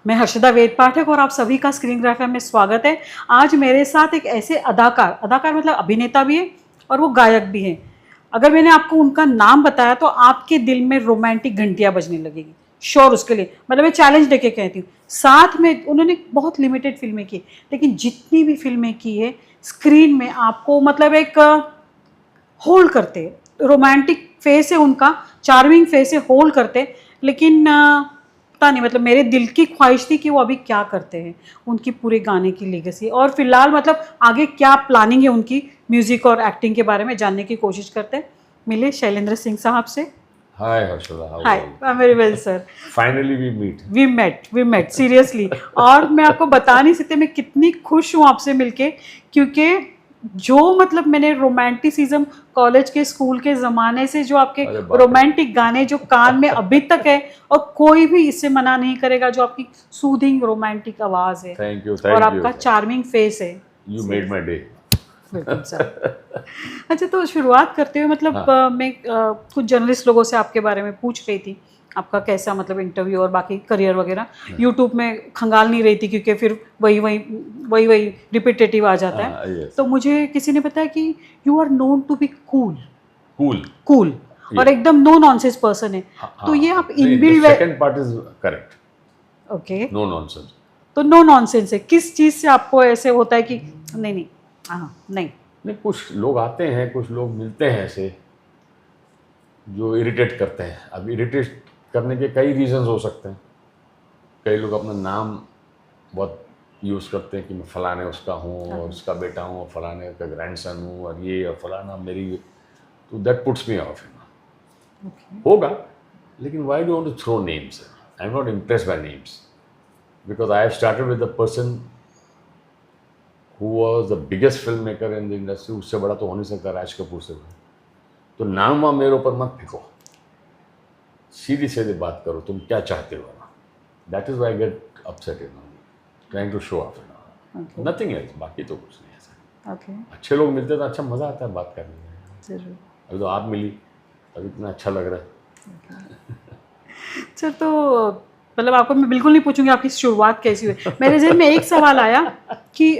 मैं हर्षदा वेद पाठक और आप सभी का स्क्रीन ग्राफर में स्वागत है। आज मेरे साथ एक ऐसे अदाकार मतलब अभिनेता भी है और वो गायक भी हैं। अगर मैंने आपको उनका नाम बताया तो आपके दिल में रोमांटिक घंटियां बजने लगेगी, श्योर। उसके लिए मतलब मैं चैलेंज देके कहती हूँ। साथ में उन्होंने बहुत लिमिटेड फिल्में की, लेकिन जितनी भी फिल्में की है स्क्रीन में आपको मतलब एक होल्ड करते, रोमांटिक फेस है उनका, चार्मिंग फेस है, होल्ड करते। लेकिन पता नहीं, मतलब मेरे दिल की ख्वाहिश थी कि वो अभी क्या करते हैं, उनकी पूरे गाने की लेगेसी और फिलहाल मतलब आगे क्या प्लानिंग है उनकी म्यूजिक और एक्टिंग के बारे में जानने की कोशिश करते हैं। मिले शैलेंद्र सिंह साहब से। Hi Harshada, how hi, are you? I am very well sir. Finally we meet. We met seriously. और मैं आपको बता नहीं सकती मैं कितनी खुश हूँ आपसे मिलके, क्योंकि जो मतलब मैंने रोमांटिसिज्म कॉलेज के स्कूल के ज़माने से जो आपके अरे बाप रे। रोमांटिक गाने जो कान में अभी तक है, और कोई भी इससे मना नहीं करेगा, जो आपकी सूदिंग रोमांटिक आवाज़ है Thank you, और thank you. आपका चार्मिंग फेस है। You made my day. Welcome sir. अच्छा, तो शुरुआत करते हुए मतलब हाँ। मैं कुछ जर्नलिस्ट लोगों से आपके बारे में पूछ रही थी, आपका कैसा मतलब इंटरव्यू और बाकी करियर वगैरह। यूट्यूब में खंगाल नहीं रही थी क्योंकि फिर वही रिपीटेटिव आ जाता है। Yes. तो मुझे किसी ने बताया कि you are known to be cool Cool. Cool और Yeah. एकदम नो नॉनसेंस पर्सन है। तो ये आप नहीं, the inbuilt second part is correct. Okay, No nonsense. तो नो नॉनसेंस है। किस चीज़ से आपको ऐसे होता है कि नहीं, हाँ नहीं। नहीं, कुछ लोग आते हैं, कुछ लोग मिलते हैं ऐसे जो इरिटेट करते हैं। अब इरिटेट करने के कई रीजंस हो सकते हैं। कई लोग अपना नाम बहुत यूज़ करते हैं कि मैं फलाने उसका हूँ और उसका बेटा हूँ और फलाने का ग्रैंडसन हूँ और ये और फलाना मेरी, तो दैट पुट्स मी ऑफ। होगा, लेकिन why do want to throw names? I am not impressed by names because I have started with the person who was the biggest film maker in the industry. उससे बड़ा तो हो नहीं सकता राज कपूर से बड़ा। तो नाम वाम मेरे ऊपर मत फेंको, सीधी सीधी बात करो, तुम क्या चाहते हो ना। That is why get upset in trying to show off nothing else. बाकी तो कुछ नहीं है सर। ओके, अच्छे लोग मिलते हैं तो अच्छा मज़ा आता है बात करने में। जरूर। अभी तो आप मिली, अभी इतना अच्छा लग रहा है। अच्छा, तो मतलब आपको मैं बिल्कुल नहीं पूछूंगी आपकी शुरुआत कैसी हुई। मेरे जहन में एक सवाल आया कि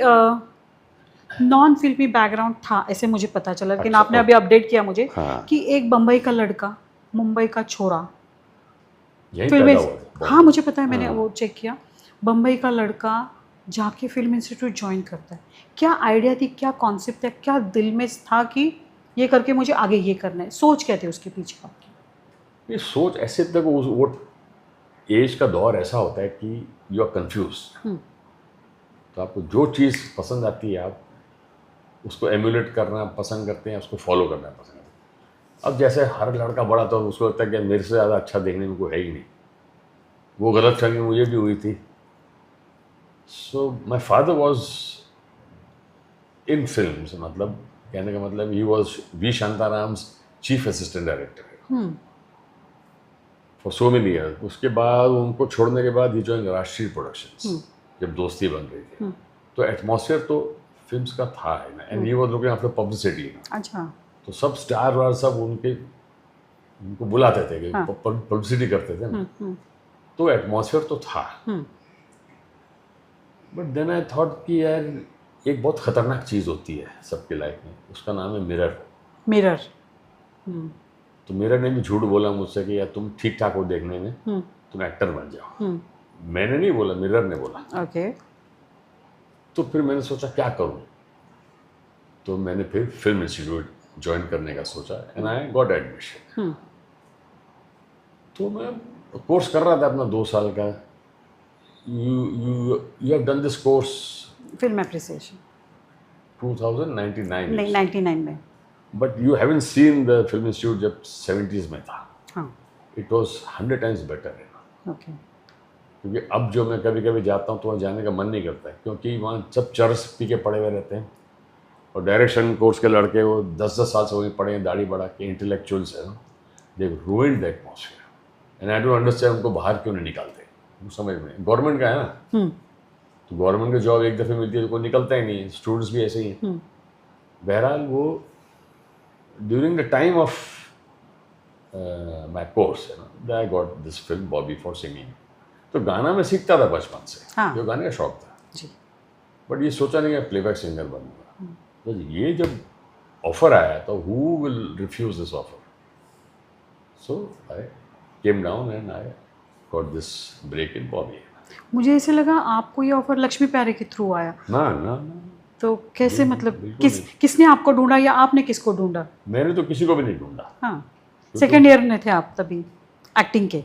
नॉन फिल्मी बैकग्राउंड था ऐसे मुझे पता चला, लेकिन अच्छा, आपने अभी अपडेट किया मुझे हाँ। कि एक बम्बई का लड़का, मुंबई का छोरा, यही फिल्म। पैदा हुआ था। हाँ, मुझे पता है, मैंने हाँ। वो चेक किया। बम्बई का लड़का जाके फिल्म इंस्टीट्यूट ज्वाइन करता है। क्या आइडिया थी, क्या कॉन्सेप्ट है, क्या दिल में था कि ये करके मुझे आगे ये करना है? सोच क्या थी उसके पीछे आपकी? ये सोच ऐसे तक वो एज का दौर ऐसा होता है कि यू आर कंफ्यूज। तो आपको जो चीज़ पसंद आती है आप उसको एम्यूलेट करना पसंद करते हैं, उसको फॉलो करना पसंद करते हैं। अब जैसे हर लड़का बड़ा तो उसको लगता है कि मेरे से ज़्यादा अच्छा देखने में कोई है ही नहीं। वो गलत फहमी मुझे भी हुई थी। So my father was in film, मतलब कहने का मतलब he was V Shantaram's chief assistant director for so many year. उसके बाद उनको छोड़ने के बाद ही जॉइन राष्ट्रीय प्रोडक्शंस जब दोस्ती बन रही थी। तो एटमॉस्फेयर तो फिल्म्स का था है ना, and he was looking after publicity. अच्छा, तो सब स्टार वार सब उनको बुलाते थे कि पब्लिसिटी करते थे ना। तो एटमॉस्फेयर तो था। बट देन आई थॉट कि यार एक बहुत ख़तरनाक चीज़ होती है सबके लाइफ में, उसका नाम है मिरर। मिरर। तो मिरर ने भी झूठ बोला मुझसे कि यार तुम ठीक ठाक हो देखने में, तुम एक्टर बन जाओ। मैंने नहीं बोला, मिरर ने बोला। ओके। तो फिर मैंने सोचा क्या करूं, तो मैंने फिर फिल्म इंस्टीट्यूट ज्वाइन करने का सोचा एंड आई गॉट एडमिशन। तो मैं कोर्स कर रहा था अपना 2 साल का। You have done this course film appreciation 2099 नहीं, 99 में। But you haven't seen the film institute जब 70s में था। हाँ, इट वॉज 100 टाइम्स बेटर है। ओके। क्योंकि अब जो मैं कभी कभी जाता हूँ तो वहाँ जाने का मन नहीं करता है, क्योंकि वहाँ सब चरस पी के पड़े हुए रहते हैं और डायरेक्शन कोर्स के लड़के वो 10-10 साल से वहीं पड़े हैं, दाढ़ी बढ़ा के, इंटेलेक्चुअल्स है ना। They ruined the atmosphere and I don't understand उनको बाहर क्यों नहीं निकालते। वो समझ में, गवर्नमेंट का है ना, तो गवर्नमेंट की जॉब एक दफ़े मिलती है तो कोई निकलता ही नहीं है। स्टूडेंट्स भी ऐसे ही हैं। बहरहाल वो during the time of my course I got this film Bobby for singing. तो गाना मैं सीखता था बचपन से, हाँ। जो गाने का शौक था, जी। बट ये सोचा नहीं कि प्लेबैक सिंगर बनूंगा। तो ये जब ऑफर आया तो who will refuse this offer, so I came down and I got this break in Bobby. मुझे ऐसे लगा आपको ये ऑफर लक्ष्मी प्यारे के थ्रू आया, ना ना ना, तो कैसे मतलब बिल्कुल किसने आपको ढूंढा या आपने किसको ढूंढा? मैंने तो किसी को भी नहीं ढूंढा। हाँ, सेकेंड ईयर में थे आप तभी एक्टिंग के?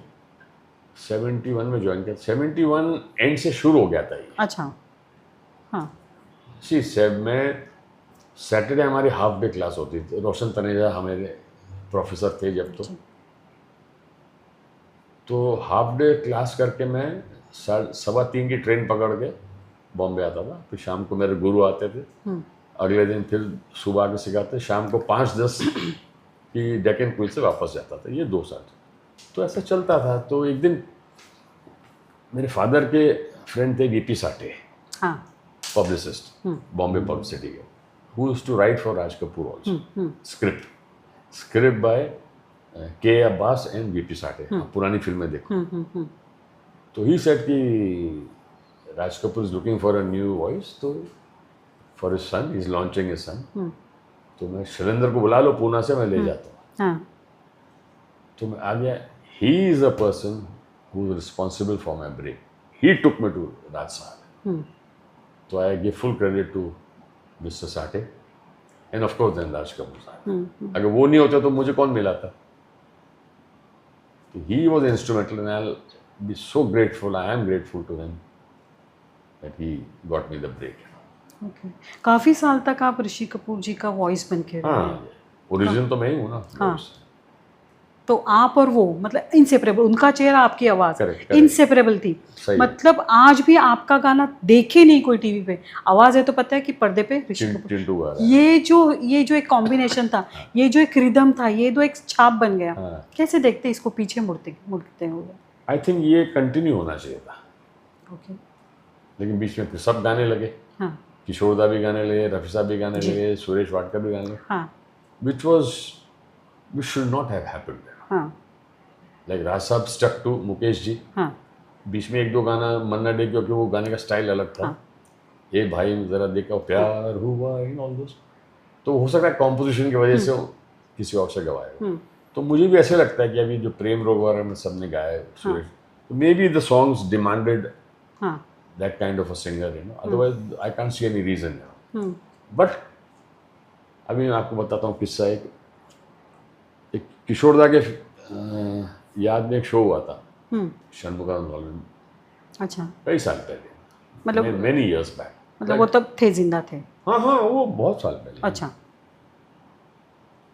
71 में ज्वाइन किया, 71 एंड से शुरू हो गया था ये। अच्छा, हाँ। मैं सैटरडे हमारी हाफ डे क्लास होती थी, रोशन तनेजा हमारे प्रोफेसर थे जब, तो हाफ डे क्लास करके मैं 3:15 की ट्रेन पकड़ के बॉम्बे आता था। फिर शाम को मेरे गुरु आते थे, अगले दिन फिर सुबह के सिखाते, शाम को 5:10 की डेक्कन क्वीन से वापस जाता था। ये 2 साल तो ऐसा चलता था। तो एक दिन मेरे फादर के फ्रेंड थे वीपी साठे, हाँ। पब्लिसिस्ट, बॉम्बे पब्लिसिटी के, who used to write for Raj Kapoor also, script by K Abbas and VP Sathe. पुरानी फिल्में देखो। तो ही सेड कि Raj Kapoor is looking for a new voice, तो for his son, he is launching his son. तो मैं शैलेंद्र को बुला लो पूना से, मैं ले जाता हूँ। हाँ। तो मैं आ गया। He is a person who is responsible for my break. He took me to Raj sahab. तो I give full credit to mister Sathe and of course then Raj Kapoor sahab. अगर वो नहीं होता तो मुझे कौन मिला था? He was instrumental, and I'll be so grateful. I am grateful to him that he got me the break. Okay. काफी साल तक आप ऋषि कपूर जी का वॉइस बन के रहे। हाँ, ओरिजिन तो मैं ही हूँ ना। हाँ। तो आप और वो मतलब इंसेपरेबल, उनका चेहरा आपकी आवाज Correct. इंसेपरेबल थी। मतलब आज भी आपका गाना देखे नहीं कोई टीवी पे, आवाज है तो पता है कि पर्दे पे ऋषि कपूर। चिंटू गा रहा है। ये जो एक कॉम्बिनेशन था, ये जो एक रिदम था, ये तो एक छाप बन गया। हाँ। कैसे देखते इसको पीछे मुड़ते हुए? आई थिंक ये कंटिन्यू होना चाहिए था। ओके। लेकिन बीच में फिर सब गाने लगे। हाँ। किशोरदा भी गाने लगे, रफी साहब भी गाने लगे, सुरेश वाडकर भी गाने लगे। हाँ। which should not have happened. हाँ। Like राज साहब stuck to मुकेश जी। हाँ। बीच में 1-2 गाना मन्ना डे, क्योंकि वो गाने का स्टाइल अलग था। ये भाई जरा देखो प्यार हुआ इन ऑल दिस, तो हो सकता है कॉम्पोजिशन की वजह से वो किसी और से गवाएगा। तो मुझे भी ऐसे लगता है कि अभी जो प्रेम रोग वगैरह में सबने गाया है सुरेश, तो may be the songs demanded that kind of a singer, otherwise I can't see any reason. But अभी मैं आपको बताता हूँ किस्सा। एक किशोरदा के याद में एक शो हुआ था षणमुगानंद हॉल में। अच्छा। कई साल पहले, मतलब मेनी इयर्स बैक। मतलब वो तब थे, जिंदा थे? हाँ, वो बहुत साल पहले। अच्छा।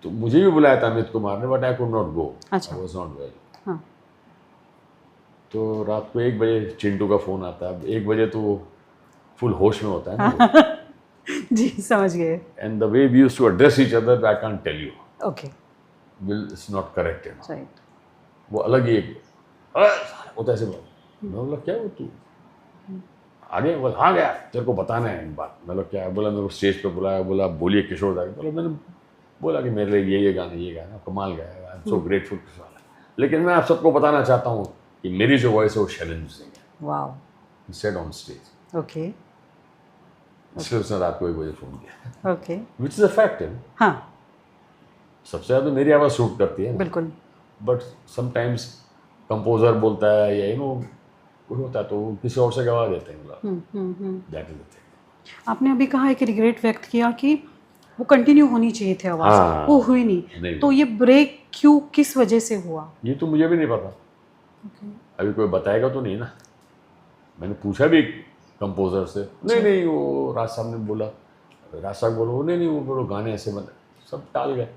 तो मुझे भी बुलाया था अमित कुमार ने, but I could not go. अच्छा। I was not well. हाँ। तो रात को 1 बजे चिंटू का फोन आता है। 1 बजे तो वो फुल होश में होता है ना। जी, समझ गए। And the way we used to address each other, I can't tell you. Okay. It's not correct. Right. वो अलग ही एक होता है ऐसे। मैं बोला क्या वो तू आगे? बोला हाँ गया, तेरे को बताना है एक बात। मैं बोला क्या? बोला मेरे को स्टेज पे बुलाया, बोला बोलिए किशोरदा। बोला मैंने बोला कि मेरे लिए ये गाना कमाल गाया, आई एम सो ग्रेटफुल। लेकिन मैं आप सबको बताना चाहता हूँ कि मेरी जो वॉइस है वो शैलेंद्र सिंह है। Wow. He said on stage. Okay. इसलिए उसने रात को 1 बजे फोन किया। Okay. Which is a fact है। हाँ, सबसे ज़्यादा मेरी आवाज़ सूट करती है, बिल्कुल। बट समटाइम्स कंपोजर बोलता है या कुछ होता है तो किसी और से गवा देते हैं। That is the thing. आपने अभी कहा एक रिग्रेट व्यक्त किया कि वो कंटिन्यू होनी चाहिए थे आवाज। हाँ। वो हुई नहीं। तो ये ब्रेक क्यों, किस वजह से हुआ? ये तो मुझे भी नहीं पता। अभी कोई बताएगा तो नहीं ना। मैंने पूछा भी कंपोजर से, नहीं वो राज साहब ने बोला, राज साहब बोलो नहीं वो बोलो गाने ऐसे बने, सब टाल गए।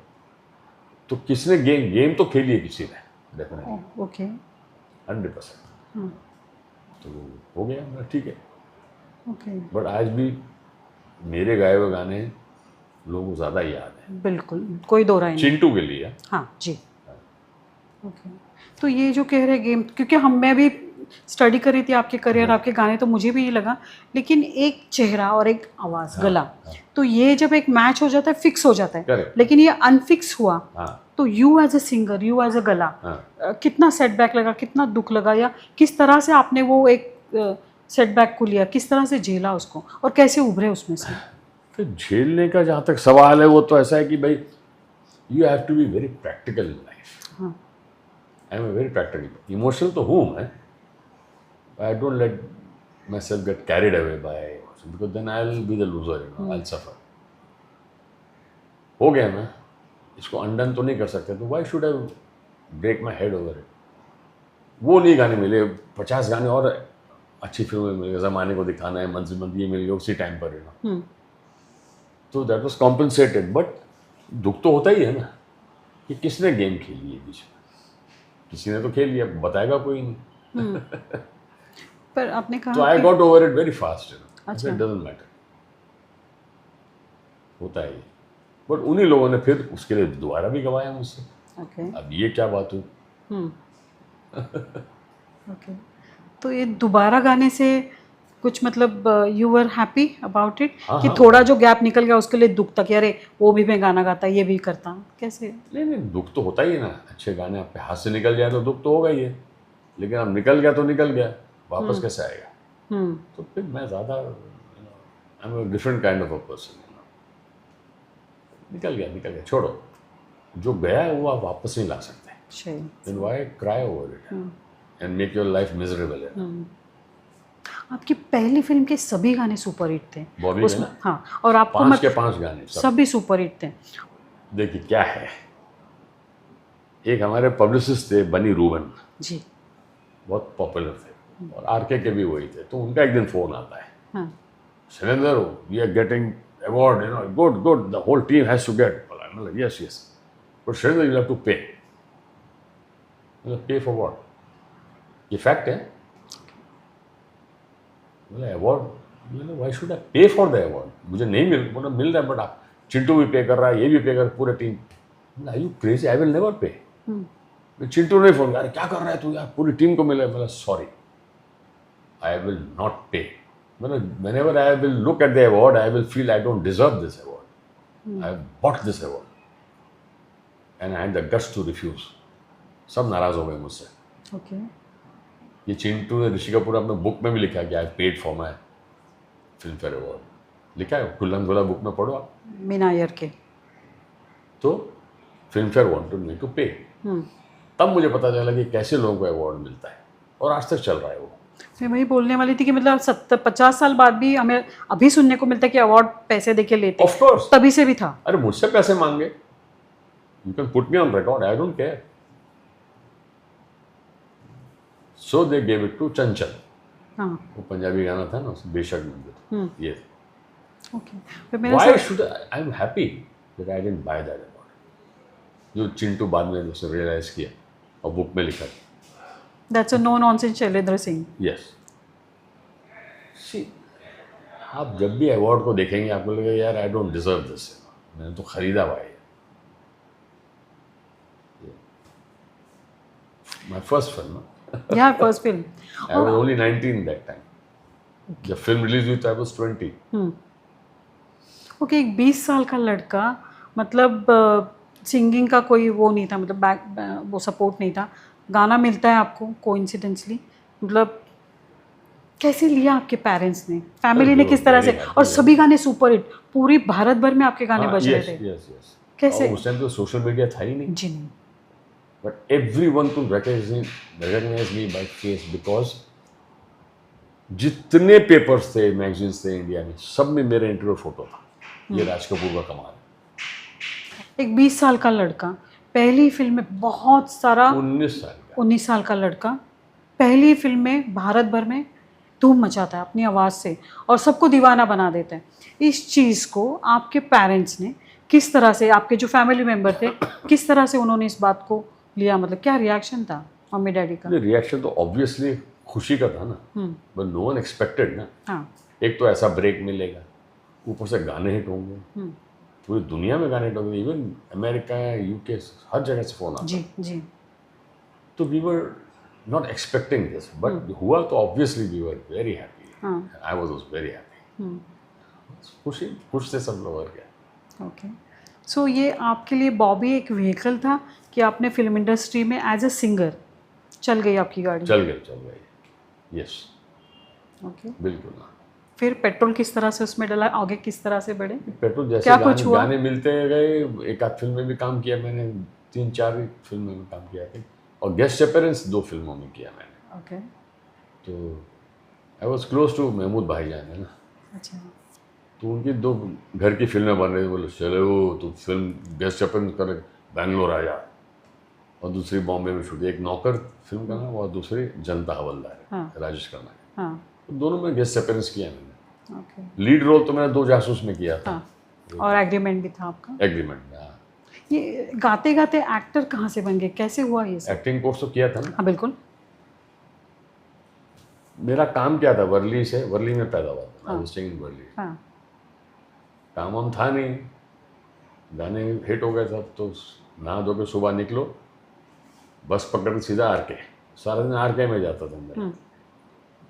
तो किसने गेम तो खेली है किसी ने, डेफिनेटली। ओके। 100%। तो हो गया, मैं ठीक है। ओके। बट आज भी मेरे गाए हुए गाने लोगों को ज़्यादा याद है। बिल्कुल, कोई दो राय नहीं। चिंटू के लिए। हाँ जी। ओके। तो ये जो कह रहे गेम, क्योंकि मैं भी स्टडी कर रही थी आपके करियर, आपके गाने, तो मुझे भी ये लगा, लेकिन एक चेहरा और एक आवाज़, गला, तो ये जब एक मैच हो जाता है, फिक्स हो जाता है। Correct. लेकिन ये अनफिक्स हुआ, हाँ। तो तो you as a singer, you as a गला, हाँ। कितना सेटबैक लगा, कितना दुख लगा, या किस तरह से आपने वो एक सेटबैक को लिया, किस तरह से झेला उसको और कैसे उभरे उसमें से? तो झेलने का जहाँ तक सवाल है वो तो ऐसा है कि भाई you have to be very practical in life. हाँ। I am very practical, emotional तो हूँ मैं, I don't let my self get carried away by emotion because then I will be the loser, you know, I will suffer. हो गया मैं, इसको undone तो नहीं कर सकते, तो why should I break my head over it. वो नहीं गाने मिले, 50 गाने और अच्छी फिल्में मिल गई, ज़माने को दिखाना है, मंजिल मंजिल ये मिल गया उसी टाइम पर, यू नो। तो दैट वाज कॉम्पनसेटेड, बट दुख तो होता ही है ना कि किसने गेम खेली है बीच में, किसी ने तो खेल लिया, बताएगा कोई नहीं। पर आपने कहा तो आई कि- got over it very fast, अच्छा। इट डजंट मैटर, होता है। बट उन्हीं लोगों ने फिर उसके लिए दोबारा भी गवाया मुझसे। ओके। अब ये क्या बात हुई? ओके, तो ये दोबारा गाने से कुछ मतलब you were happy about it हाँ, कि हाँ। थोड़ा जो गैप निकल गया उसके लिए दुख था कि अरे वो भी मैं गाना गाता, ये भी करता, कैसे? नहीं, दुख तो होता ही है ना, अच्छे गाने आपके हाथ से निकल जाए तो दुख तो होगा ही है, लेकिन अब निकल गया तो निकल गया, वापस कैसे आएगा? तो फिर मैं ज़्यादा, I am different kind of a person, निकल गया, छोड़ो, जो गया है वो आप वापस नहीं ला सकते। सही। Then why cry over it and make your life miserable. आपकी पहली फिल्म के सभी गाने सुपर हिट थे बॉबी है उसमें, ना? हाँ, और आपको 5 के 5 गाने सब। सभी सुपर हिट थे। देखिए क्या है, एक हमारे पब्लिसिस्ट थे बनी रूबन, जी। बहुत पॉपुलर थे, और आरके के भी वही थे। तो उनका एक दिन फ़ोन आता है, हाँ। Shailendra, we are getting award, you know, good, the whole team has to get. मतलब yes, but Shailendra you have to pay. मतलब पे फॉर व्हाट? ये फैक्ट है। बोला अवार्ड, मैंने व्हाई शुड आई पे फॉर द अवार्ड? मुझे नहीं मिल रहा है, बट आप चिंटू भी पे कर रहा है, ये भी पे कर रहा है, पूरे team. Are you crazy? I will never pay. Chintu ने फोन किया, क्या कर रहा है तू यार, पूरी टीम को मिला। मतलब सॉरी, आई विल नॉट पे। मतलब whenever I will look at the award, I will feel I don't deserve this award. I have bought this award, and I had the guts to refuse. सब नाराज हो गए मुझसे। Okay. ये चिंटू ने, ऋषि कपूर अपने बुक में भी लिखा कि I paid for my film fair award, लिखा है कुल्लन गोला बुक में, पढ़ो आप। मीना अय्यर के। तो Filmfare wanted me to pay. तब मुझे पता चला कि कैसे लोगों को अवार्ड मिलता है, और आज तक चल रहा है वो। मैं वही बोलने वाली थी कि मतलब 70-50 साल बाद भी हमें अभी सुनने को मिलता है कि अवार्ड पैसे देके लेते ऑफ कोर्स, तभी से भी था। अरे मुझसे पैसे मांगे, you can put me on record, I don't care. So they gave it to Chanchal. हाँ। वो पंजाबी गाना था ना, उसमें बेशक मंदिर। ये ओके, फिर मेरा why should I am happy that I didn't by that award, जो चिंटू बाद में उसने रियलाइज किया और बुक में लिखा। That's a no nonsense Shailendra Singh. Yes, see, आप जब भी अवार्ड को देखेंगे आपको लगेगा यार आई डोंट डिजर्व दिस, मैंने तो खरीदा हुआ है। माय फर्स्ट फिल्म, या first film. I was only 19 that time. जब फिल्म रिलीज हुई तो I was 20. ओके, एक 20 साल का लड़का, मतलब सिंगिंग का कोई वो नहीं था, मतलब वो सपोर्ट नहीं था, गाना मिलता है आपको कोइंसिडेंटली, मतलब कैसे लिया आपके पेरेंट्स ने, फैमिली ने किस तरह से, और सभी गाने सुपर हिट, पूरी भारत भर में आपके गाने बज रहे थे। Yes. कैसे? और उस टाइम तो सोशल मीडिया था ही नहीं, जी नहीं। But everyone could recognize me by face because जितने पेपर्स थे, मैगजीन्स थे इंडिया में, सब में मेरा इंटरव्यू फोटो था। ये राज कपूर का कमाल है। एक 20 साल का लड़का पहली फिल्म में, बहुत सारा 19 साल का 19 साल का लड़का पहली फिल्म में भारत भर में धूम मचाता है अपनी आवाज़ से और सबको दीवाना बना देता है। इस चीज़ को आपके पेरेंट्स ने किस तरह से, आपके जो फैमिली मेम्बर थे, किस तरह से उन्होंने इस बात को लिया, मतलब क्या रिएक्शन था मम्मी डैडी का? रिएक्शन तो ऑब्वियसली खुशी का था ना, बट नो वन एक्सपेक्टेड ना। हाँ। एक तो ऐसा ब्रेक मिलेगा, ऊपर से गाने हिट होंगे, पूरी दुनिया में गाने हिट होंगे, इवन अमेरिका, यूके, हर जगह से फोन आता। जी। तो we were not expecting this, but हुआ तो obviously we were very happy. I was very happy. खुश थे सब लोग, और क्या। ओके, सो ये आपके लिए बॉबी एक व्हीकल था कि आपने फिल्म इंडस्ट्री में एज अ सिंगर चल गई आपकी गाड़ी? चल गई, यस, ओके। बिल्कुल। हाँ, फिर पेट्रोल किस तरह से उसमें डला, आगे किस तरह से बढ़े? पेट्रोल जैसे क्या कुछ हुआ? गाने मिलते गए, एक आध फिल्म में भी काम किया मैंने, 3-4 फिल्मों में काम किया था, और गेस्ट अपीयरेंस 2 फिल्मों में किया मैंने। ओके। तो I was close to Mahmood भाईजान है ना, अच्छा। तो उनकी 2 घर की फिल्में बन रही थी, बोले चलो तो फिल्म गेस्ट अपीयरेंस कर बैंगलोर आ जा, और दूसरी बॉम्बे में शूट, एक नौकर फिल्म का नाम और दूसरी जनता हवलदार है, हाँ। राजेश खन्ना है। हाँ। तो दोनों में गेस्ट अपीयरेंस किया मैंने। ओके। लीड रोल तो मैंने 2 जासूस में किया था। हाँ, और एग्रीमेंट भी था आपका? एग्रीमेंट में। हाँ, ये गाते गाते एक्टर कहाँ से बन गए, कैसे हुआ ये सब? एक्टिंग कोर्स तो किया था ना। हाँ बिल्कुल। मेरा काम क्या था, वर्ली से, वर्ली में पैदा हुआ था, हाँ। Staying in Worli. हाँ। काम वाम था नहीं, गाने हिट हो गए सब, तो नहा धो के सुबह निकलो, बस पकड़ के सीधा आरके, सारा दिन आरके में जाता था मेरा।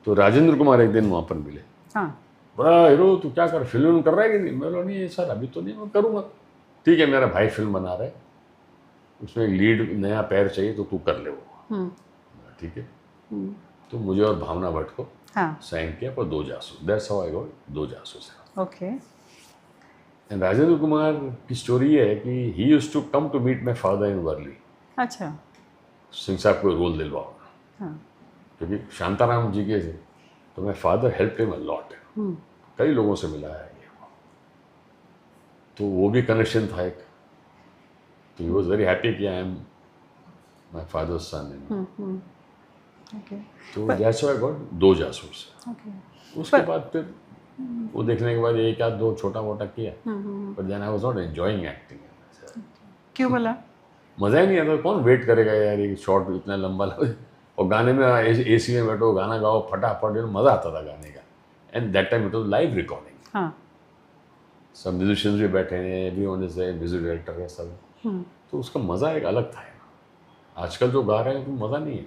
तो राजेंद्र कुमार एक दिन वहाँ पर मिले, हाँ। बड़ा हीरो तू क्या कर, फिल्म कर रहा है कि नहीं? मैं बोला नहीं सर अभी तो नहीं, मैं करूँगा। ठीक है, मेरा भाई फिल्म बना रहा है, उसमें लीड नया पैर चाहिए तो तू कर ले वो। ठीक है, तो मुझे और भावना भट्ट को हाँ। साइन किया पर 2 जासूस, दैट्स हाउ आई गॉट 2 जासूस। ओके। एंड राजेंद्र कुमार की स्टोरी ये है कि he used to come to meet my father in Worli. अच्छा। सिंह साहब को रोल दिलवाओ, हाँ। क्योंकि शांताराम जी के थे, तो my father help him a lot, कई लोगों से मिला है ये, तो वो भी कनेक्शन था एक, तो ही वॉज वेरी हैप्पी कि I am my father's son. Okay. तो दैट्स व्हाई आई गॉट 2 जासूस। ओके। उसके बाद फिर वो देखने के बाद एक आध 2 छोटा मोटा किया, but then I was not enjoying acting. क्यों बोला? मज़ा ही नहीं आता, कौन वेट करेगा यार, ये शॉट इतना लंबा और गाने में एसी में बैठो, गाना गाओ फटाफट, मज़ा आता था गाने का। And that time it was live recording, हाँ। सब म्यूजिशियंस भी बैठे हैं, everyone is a music director है सब, तो उसका मज़ा एक अलग था। आजकल जो गा रहे हैं तो मज़ा नहीं है,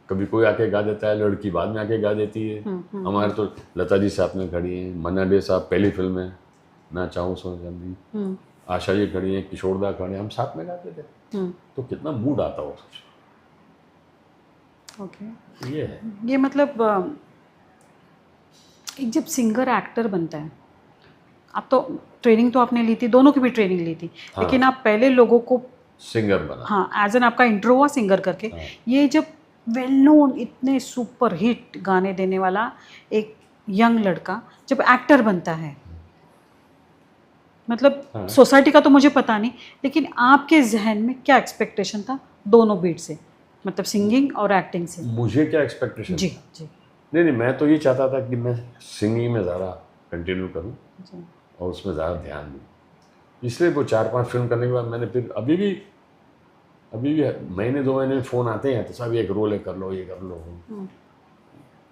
कभी कोई आके गा देता है, लड़की बाद में आके गा देती है। हमारे तो लता जी साथ में खड़ी हैं, मन्ना डे साहब पहली फिल्म में ना चाहूँ सो जल्दी, आशा जी खड़ी हैं, किशोरदा खड़े हैं, हम साथ में गाते थे, तो कितना मूड आता हो सबसे। ओके। ये है, ये मतलब एक जब सिंगर एक्टर बनता है, आप तो ट्रेनिंग तो आपने ली थी, दोनों की भी ट्रेनिंग ली थी, हाँ। लेकिन आप पहले लोगों को सिंगर बना। हाँ एज एन आपका इंट्रो हुआ सिंगर करके। हाँ। ये जब वेल नोन इतने सुपर हिट गाने देने वाला एक यंग लड़का जब एक्टर बनता है, मतलब हाँ। सोसाइटी का तो मुझे पता नहीं, लेकिन आपके जहन में क्या एक्सपेक्टेशन था दोनों बीट से, मतलब सिंगिंग और एक्टिंग से? मुझे क्या एक्सपेक्टेशन? जी जी नहीं, मैं तो ये चाहता था कि मैं सिंगिंग में ज़्यादा कंटिन्यू करूँ जी। और उसमें ज़्यादा ध्यान दूँ, इसलिए वो 4-5 फिल्म करने के बाद मैंने फिर अभी भी महीने 2 महीने में फ़ोन आते हैं, तो सब एक रोल है, कर लो ये कर लो।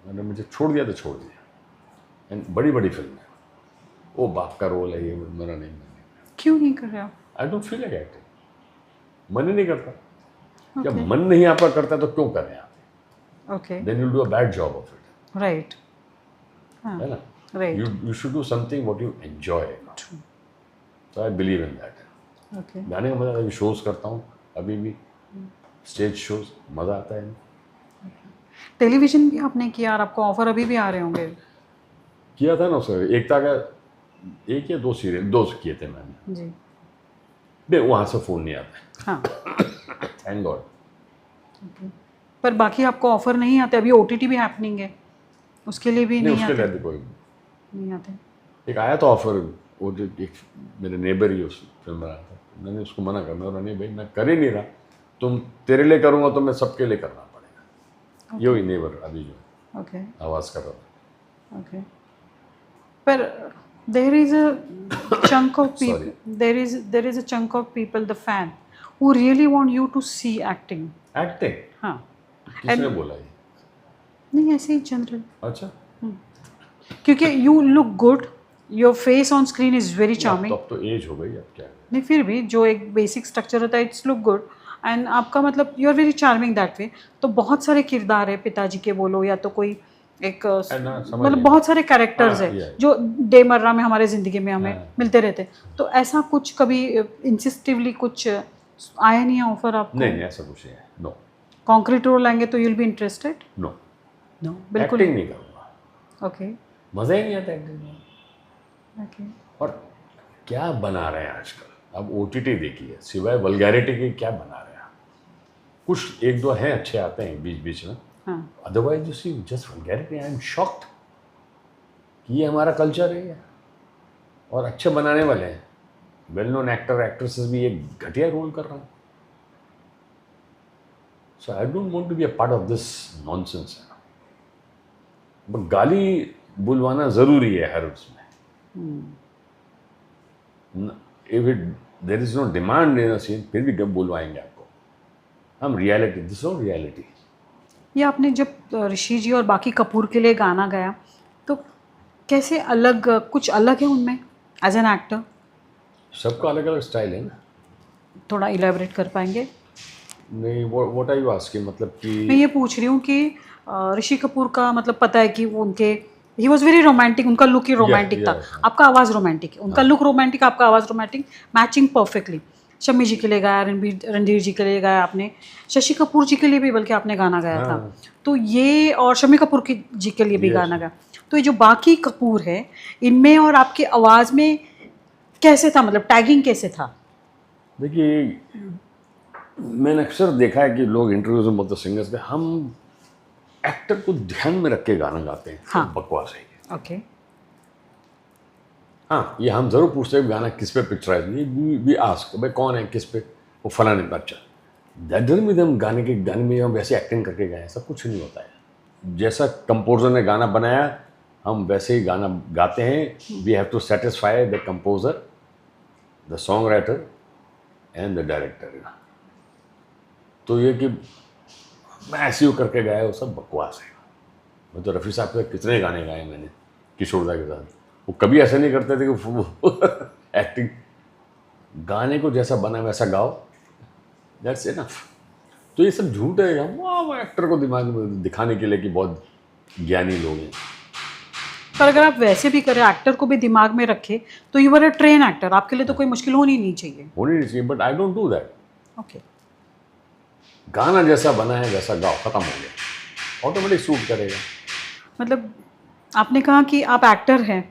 मैंने मुझे छोड़ दिया तो छोड़ दिया। एंड बड़ी बड़ी फिल्म है, वो बाप का रोल है, ये मेरा नहीं। क्यों नहीं कर रहे आप? I don't feel like acting, मन ही नहीं करता। जब मन नहीं आपका करता तो क्यों करें आप? Okay. Then you do a bad job of it, right. है ना? Right. You should do something what you enjoy. So I believe in that. Okay. गाने का मज़ा, अभी शोज़ करता हूँ, अभी भी स्टेज शोज़, मज़ा आता है। टेलीविजन भी आपने किया और आपको ऑफर अभी भी आ रहे होंगे? किया था ना सर, एकता का 1 या 2 सीरियल, 2 किए थे मैंने। जी। नहीं, वहाँ से फ़ोन नहीं आता, हाँ। Thank God. पर बाकी आपको ऑफर नहीं आते? अभी OTT भी हैपनिंग है, उसके लिए भी नहीं, नहीं उसके लिए आते? अभी कोई नहीं आते। एक आया था ऑफर, वो जो एक मेरे नेबर ही उस फिल्म रहा था, मैंने उसको मना कर, मैं नहीं भाई मैं कर ही नहीं रहा, तुम तेरे लिए करूँगा तो मैं सबके लिए करना पड़ेगा। ये वही नेबर अभी जो ओके। आवाज़ कर रहा था। ओके। पर there is a chunk of people, Sorry. there is a chunk of people, the fan, who really want you to see acting. Acting? हाँ। किसने बोला ये? नहीं, ऐसे ही जनरल, अच्छा, क्योंकि you look good, your face on screen is very charming. तब तो एज हो गई, अब क्या है? नहीं, फिर भी जो एक बेसिक स्ट्रक्चर होता है, इट्स लुक गुड, एंड आपका मतलब you are very charming that way. तो बहुत सारे किरदार है, पिताजी के बोलो या तो कोई एक ना, समझ मतलब गए। बहुत सारे कैरेक्टर्स हाँ, है ये है। जो डेमर्रा में हमारे ज़िंदगी में हमें हाँ। मिलते रहते हैं। तो ऐसा कुछ कभी इंसिस्टिवली कुछ आया नहीं है ऑफर आपको? नहीं ऐसा कुछ नहीं है। नो कॉन्क्रीट रोल आएंगे तो you'll be interested? No, no, बिल्कुल एक्टिंग नहीं। नहीं करूँगा, ओके मज़ा ही नहीं आता एक्टिंग में। ओके। और क्या बना रहे हैं आजकल, अब OTT देखिए, सिवाय वल्गैरिटी के क्या बना रहे हैं। कुछ एक दो हैं अच्छे आते हैं बीच बीच में, हाँ otherwise you see just vulgarity. I am shocked कि ये हमारा कल्चर है और अच्छे बनाने वाले हैं। वेल नोन एक्टर एक्ट्रेसेस भी एक घटिया रोल कर रहे हैं। So I don't want to be a part of this nonsense. But गाली बुलवाना ज़रूरी है हर उसमें। If it there is no demand in a scene, फिर भी कब बुलवाएंगे आपको। हम रियलिटी, दिस नो रियलिटी। ये आपने जब ऋषि जी और बाकी कपूर के लिए गाना गाया तो कैसे अलग, कुछ अलग है उनमें एज एन एक्टर? सबका अलग अलग स्टाइल है ना। थोड़ा इलेबरेट कर पाएंगे? नहीं, व्हाट आर यू आस्किंग, मतलब मैं कि ये पूछ रही हूँ कि ऋषि कपूर का मतलब पता है कि वो उनके ही वॉज वेरी रोमांटिक, उनका लुक ही रोमांटिक था। yeah. आपका आवाज़ रोमांटिक है, उनका लुक रोमांटिक, आपका आवाज़ रोमांटिक, मैचिंग परफेक्टली। शम्मी जी के लिए गाया, रणधीर जी के लिए गाया आपने, शशि कपूर जी के लिए भी बल्कि आपने गाना गाया था। हाँ। तो ये और शम्मी कपूर जी के लिए भी Yes. गाना गाया। तो ये जो बाकी कपूर है इनमें और आपकी आवाज़ में कैसे था, मतलब टैगिंग कैसे था? देखिए, मैंने अक्सर देखा है कि लोग इंटरव्यूज में बोलते, सिंगर्स के, हम एक्टर को ध्यान में रख के गाना गाते हैं। हाँ। तो बकवास है ये। ओके। हाँ, ये हम जरूर पूछते हैं गाना किस पे पिक्चराइज, वी आस्क भाई कौन है किस पे, वो फलाने पे। अच्छा, दैट डजंट मीन हम गाने में हम वैसे एक्टिंग करके गाएं, सब कुछ नहीं होता है। जैसा कंपोजर ने गाना बनाया हम वैसे ही गाना गाते हैं। We have to satisfy the composer, the song writer and the director. तो ये कि मैं ऐसे ही करके गाया, वो सब बकवास है। मैं तो रफ़ी साहब के कितने गाने गाए मैंने किशोरदा के साथ, वो कभी ऐसा नहीं करते थे कि एक्टिंग। गाने को जैसा बना वैसा गाओ, दैट्स इनफ। तो ये सब झूठ है। हम वो एक्टर को दिमाग में दिखाने के लिए कि बहुत ज्ञानी लोग हैं। पर अगर आप वैसे भी करें, एक्टर को भी दिमाग में रखे, तो you are a train actor, आपके लिए तो कोई मुश्किल होनी नहीं चाहिए। होनी नहीं चाहिए, but I don't do that. Okay. गाना जैसा बना है वैसा गाओ, खत्म हो गया, ऑटोमेटिक सूट करेगा। मतलब आपने कहा कि आप एक्टर हैं,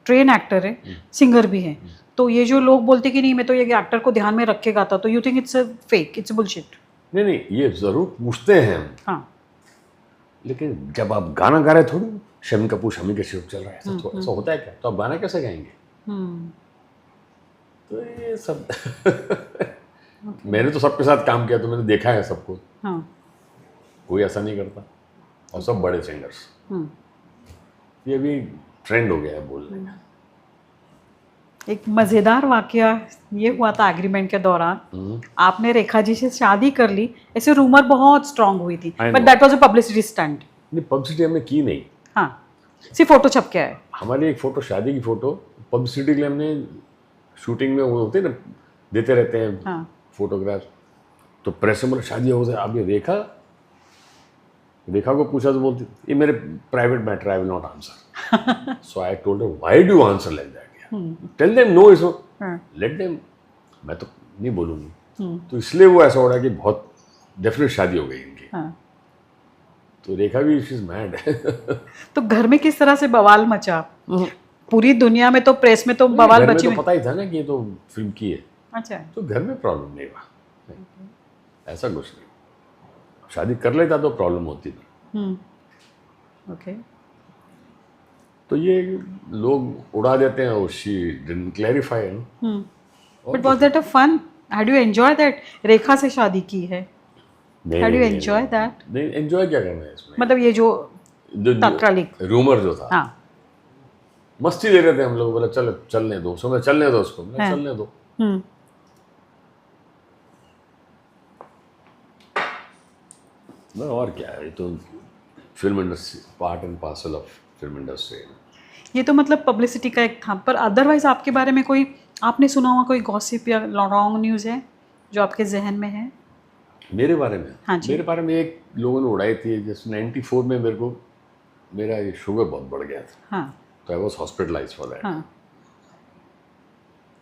ट्रेन एक्टर है, सिंगर भी हैं, तो ये जो लोग बोलते कि नहीं मैं तो ये एक्टर को ध्यान में रख के गाता, तो you think it's a fake, it's bullshit? नहीं, ये ज़रूर पूछते हैं हम, हाँ। लेकिन जब आप गाना गा रहे थोड़ी शम्मी कपूर शम्मी के शूट चल रहा है, ऐसा होता है क्या? तो आप गाना कैसे गाएंगे? तो ये सब मैंने तो सबके साथ काम किया, तो मैंने देखा है सबको। हाँ। कोई ऐसा नहीं करता, और सब बड़े सिंगर्स। ये भी ट्रेंड हो गया है बोलने का। एक मज़ेदार वाकया ये हुआ था एग्रीमेंट के दौरान, आपने रेखा जी से शादी कर ली, ऐसे रूमर बहुत स्ट्रांग हुई थी, I but know. That was a publicity stunt. नहीं, पब्लिसिटी हमने की नहीं। हाँ, सिर्फ फोटो छप के आए। हमारी एक फ़ोटो, शादी की फ़ोटो, पब्लिसिटी के लिए हमने शूटिंग में वो होते हैं ना, देते रहते हैं हाँ। फोटोग्राफ। तो प्रेस में बोला शादी हो गई, आप ये रेखा को पूछा तो बोलती ये मेरे private matter, I will not answer. So I told her why do answer like that, tell them no is let them, मैं तो नहीं बोलूँगी। तो इसलिए वो ऐसा हो रहा है कि बहुत डेफिनेट शादी हो गई इनकी। हाँ। तो रेखा भी शी इज मैड। तो घर में किस तरह से बवाल मचा? पूरी दुनिया में तो, प्रेस में तो बवाल घर में मची तो पता ही था ना कि ये तो फिल्म की है, अच्छा। तो घर में प्रॉब्लम नहीं हुआ। ऐसा कुछ नहीं, शादी कर लेता तो प्रॉब्लम होती थी। ओके। तो ये लोग उड़ा देते हैं, और she didn't clarify. But was that a fun? Had you enjoy that? Rekha से शादी की है, हैड यू एंजॉय दैट? नहीं, एंजॉय क्या करना है इसमें? मतलब ये जो तात्कालिक रूमर जो था, हाँ। मस्ती ले रहे थे हम लोग, बोला चलो चलने दो, सो मैं चलने दो उसको, मैं चलने दो। और क्या है, ये तो film industry, part and parcel of film industry. ये तो मतलब पब्लिसिटी का एक था, पर अदरवाइज आपके बारे में कोई आपने सुना हुआ कोई गॉसिप या रॉन्ग न्यूज़ है जो आपके जहन में है? मेरे बारे में? हाँ जी। मेरे बारे में एक लोगों ने उड़ाई थी, जैसे 94 में मेरे को मेरा ये शुगर बहुत बढ़ गया था, हाँ तो I was hospitalize for that. हाँ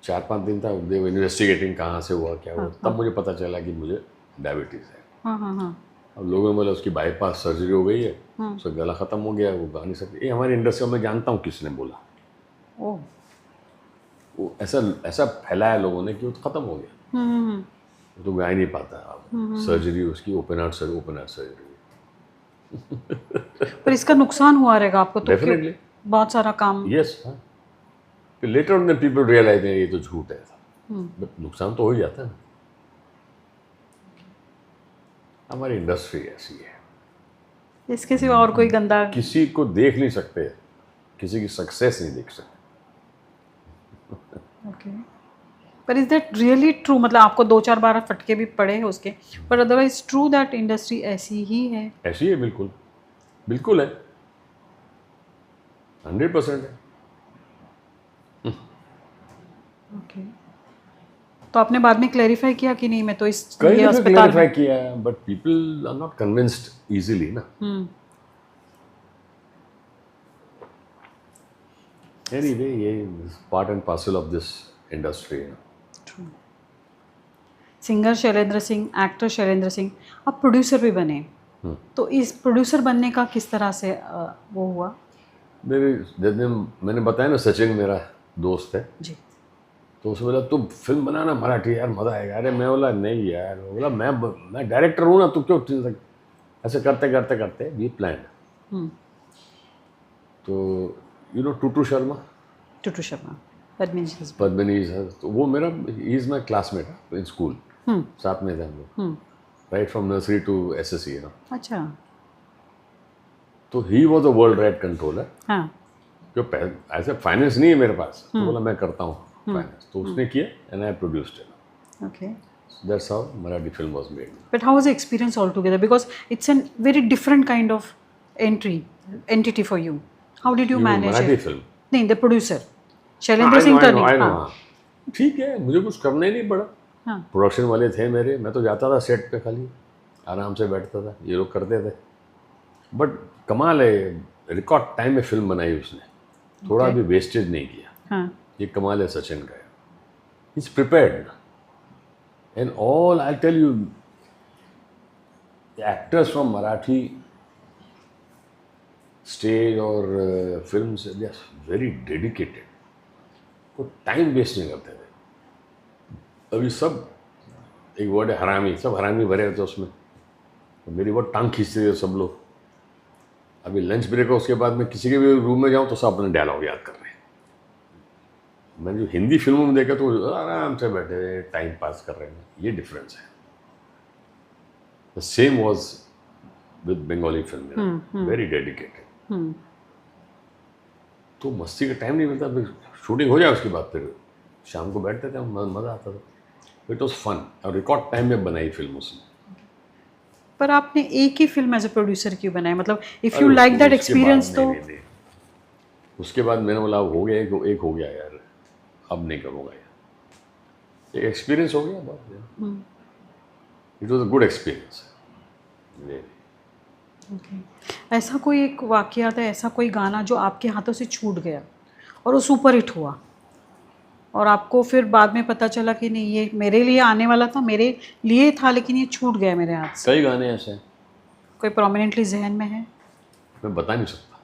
4-5 दिन था, दे वर इन्वेस्टिगेटिंग कहाँ से हुआ क्या हुआ, तब मुझे पता चला कि मुझे डायबिटीज़ है। हाँ हाँ हाँ अब लोगों ने बोला उसकी बाईपास सर्जरी हो गई है, उसका गला ख़त्म हो गया, वो गा नहीं सकती। ये हमारी इंडस्ट्री में जानता हूँ किसने बोला, ओह वो ऐसा ऐसा फैलाया लोगों ने कि वो ख़त्म हो गया, हम्म वो तो गा ही नहीं पाता। अब सर्जरी उसकी ओपन हार्ट सर्जरी। पर इसका नुकसान हुआ रहेगा आपको तो, डेफिनेटली बहुत सारा काम। यस। हाँ, फिर लेटर ऑन पीपल रियलाइज ये तो झूठ है, बट नुकसान तो हो ही जाता है ना। हमारी इंडस्ट्री ऐसी है, इसके सिवा और कोई गंदा। किसी को देख नहीं सकते, किसी की सक्सेस नहीं देख सकते। ओके, पर इज दैट रियली ट्रू? मतलब आपको 2-4 बार फटके भी पड़े हैं उसके, पर अदरवाइज ट्रू दैट इंडस्ट्री ऐसी ही है? ऐसी है, बिल्कुल बिल्कुल है, 100% है। ओके, तो आपने बाद में क्लैरिफाई किया कि नहीं मैं तो इस कई ये दफे अस्पताल क्लैरिफाई किया है, but people are not convinced easily ना। एनीवे, ये part and parcel of this industry है। सिंगर शैलेंद्र सिंह, एक्टर शैलेंद्र सिंह, अब प्रोड्यूसर भी बने, तो इस प्रोड्यूसर बनने का किस तरह से वो हुआ? मेरे जैसे मैंने बताया ना, सचिन मेरा दोस्त है, जी तो उसने बोला तू फिल्म बनाना मराठी यार, मज़ा आएगा। अरे मैं बोला नहीं यार, वो बोला मैं डायरेक्टर हूँ ना, तू क्यों चिंता। ऐसे करते करते करते वी प्लान। तो you know Tutu Sharma, Tutu Sharma, Padmini Padmini sir, तो वो मेरा ही is my classmate in school, साथ में थे हम लोग, right from nursery to SSC, you know. अच्छा तो he was a world right controller, हाँ जो ऐसे फाइनेंस नहीं है मेरे पास, तो बोला मैं करता हूँ फाइनेंस, तो उसने किया and I produced it. Okay, that's how Marathi film was made. but how was the experience altogether? Because it's a very different kind of entity for you. How did you manage Marathi it? Film, नहीं, the producer Shailendra Singh तो नहीं। हाँ ठीक है, मुझे कुछ करना ही नहीं पड़ा। हाँ प्रोडक्शन वाले थे मेरे, मैं तो जाता था सेट पे, खाली आराम से बैठता था, ये लोग करते थे। बट कमाल है, रिकॉर्ड टाइम में फिल्म बनाई उसने, थोड़ा भी वेस्टेज नहीं किया। हाँ ये कमाल है सचिन का, is prepared. And all I tell you, actors from Marathi stage और फिल्म से दे आर वेरी डेडिकेटेड, वो टाइम वेस्ट नहीं करते थे। अभी सब, एक वर्ड है हरामी, सब हरामी भरे रहते उसमें, तो मेरी वो टांग खींचते थे सब लोग। अभी लंच ब्रेक हो, उसके बाद मैं किसी के भी रूम में जाऊँ तो सब अपने डायलॉग याद कर रहे हैं। मैंने जो हिंदी फिल्मों में देखा तो आराम से बैठे टाइम पास कर रहे हैं, ये डिफरेंस है। The same was with Bengali film, very dedicated. तो मस्ती का टाइम नहीं मिलता, फिर शूटिंग हो जाए उसके बाद फिर शाम को बैठते थे, मज़ा आता था। इट वॉज फन, और रिकॉर्ड टाइम में बनाई फिल्म उसने। पर आपने एक ही फिल्म एज ए प्रोड्यूसर क्यों बनाई? मतलब if you like that experience तो उसके बाद मैंने बोला अब हो गया, एक हो गया यार, अब नहीं करूँगा यार, एक एक्सपीरियंस हो गया बात। It was a good experience. ऐसा कोई एक वाकयात है, ऐसा कोई गाना जो आपके हाथों से छूट गया और वो सुपर हिट हुआ, और आपको फिर बाद में पता चला कि नहीं ये मेरे लिए आने वाला था, मेरे लिए था, लेकिन ये छूट गया मेरे हाथ से? कई गाने ऐसे हैं, कोई प्रोमिनेंटली जहन में है? मैं बता नहीं सकता,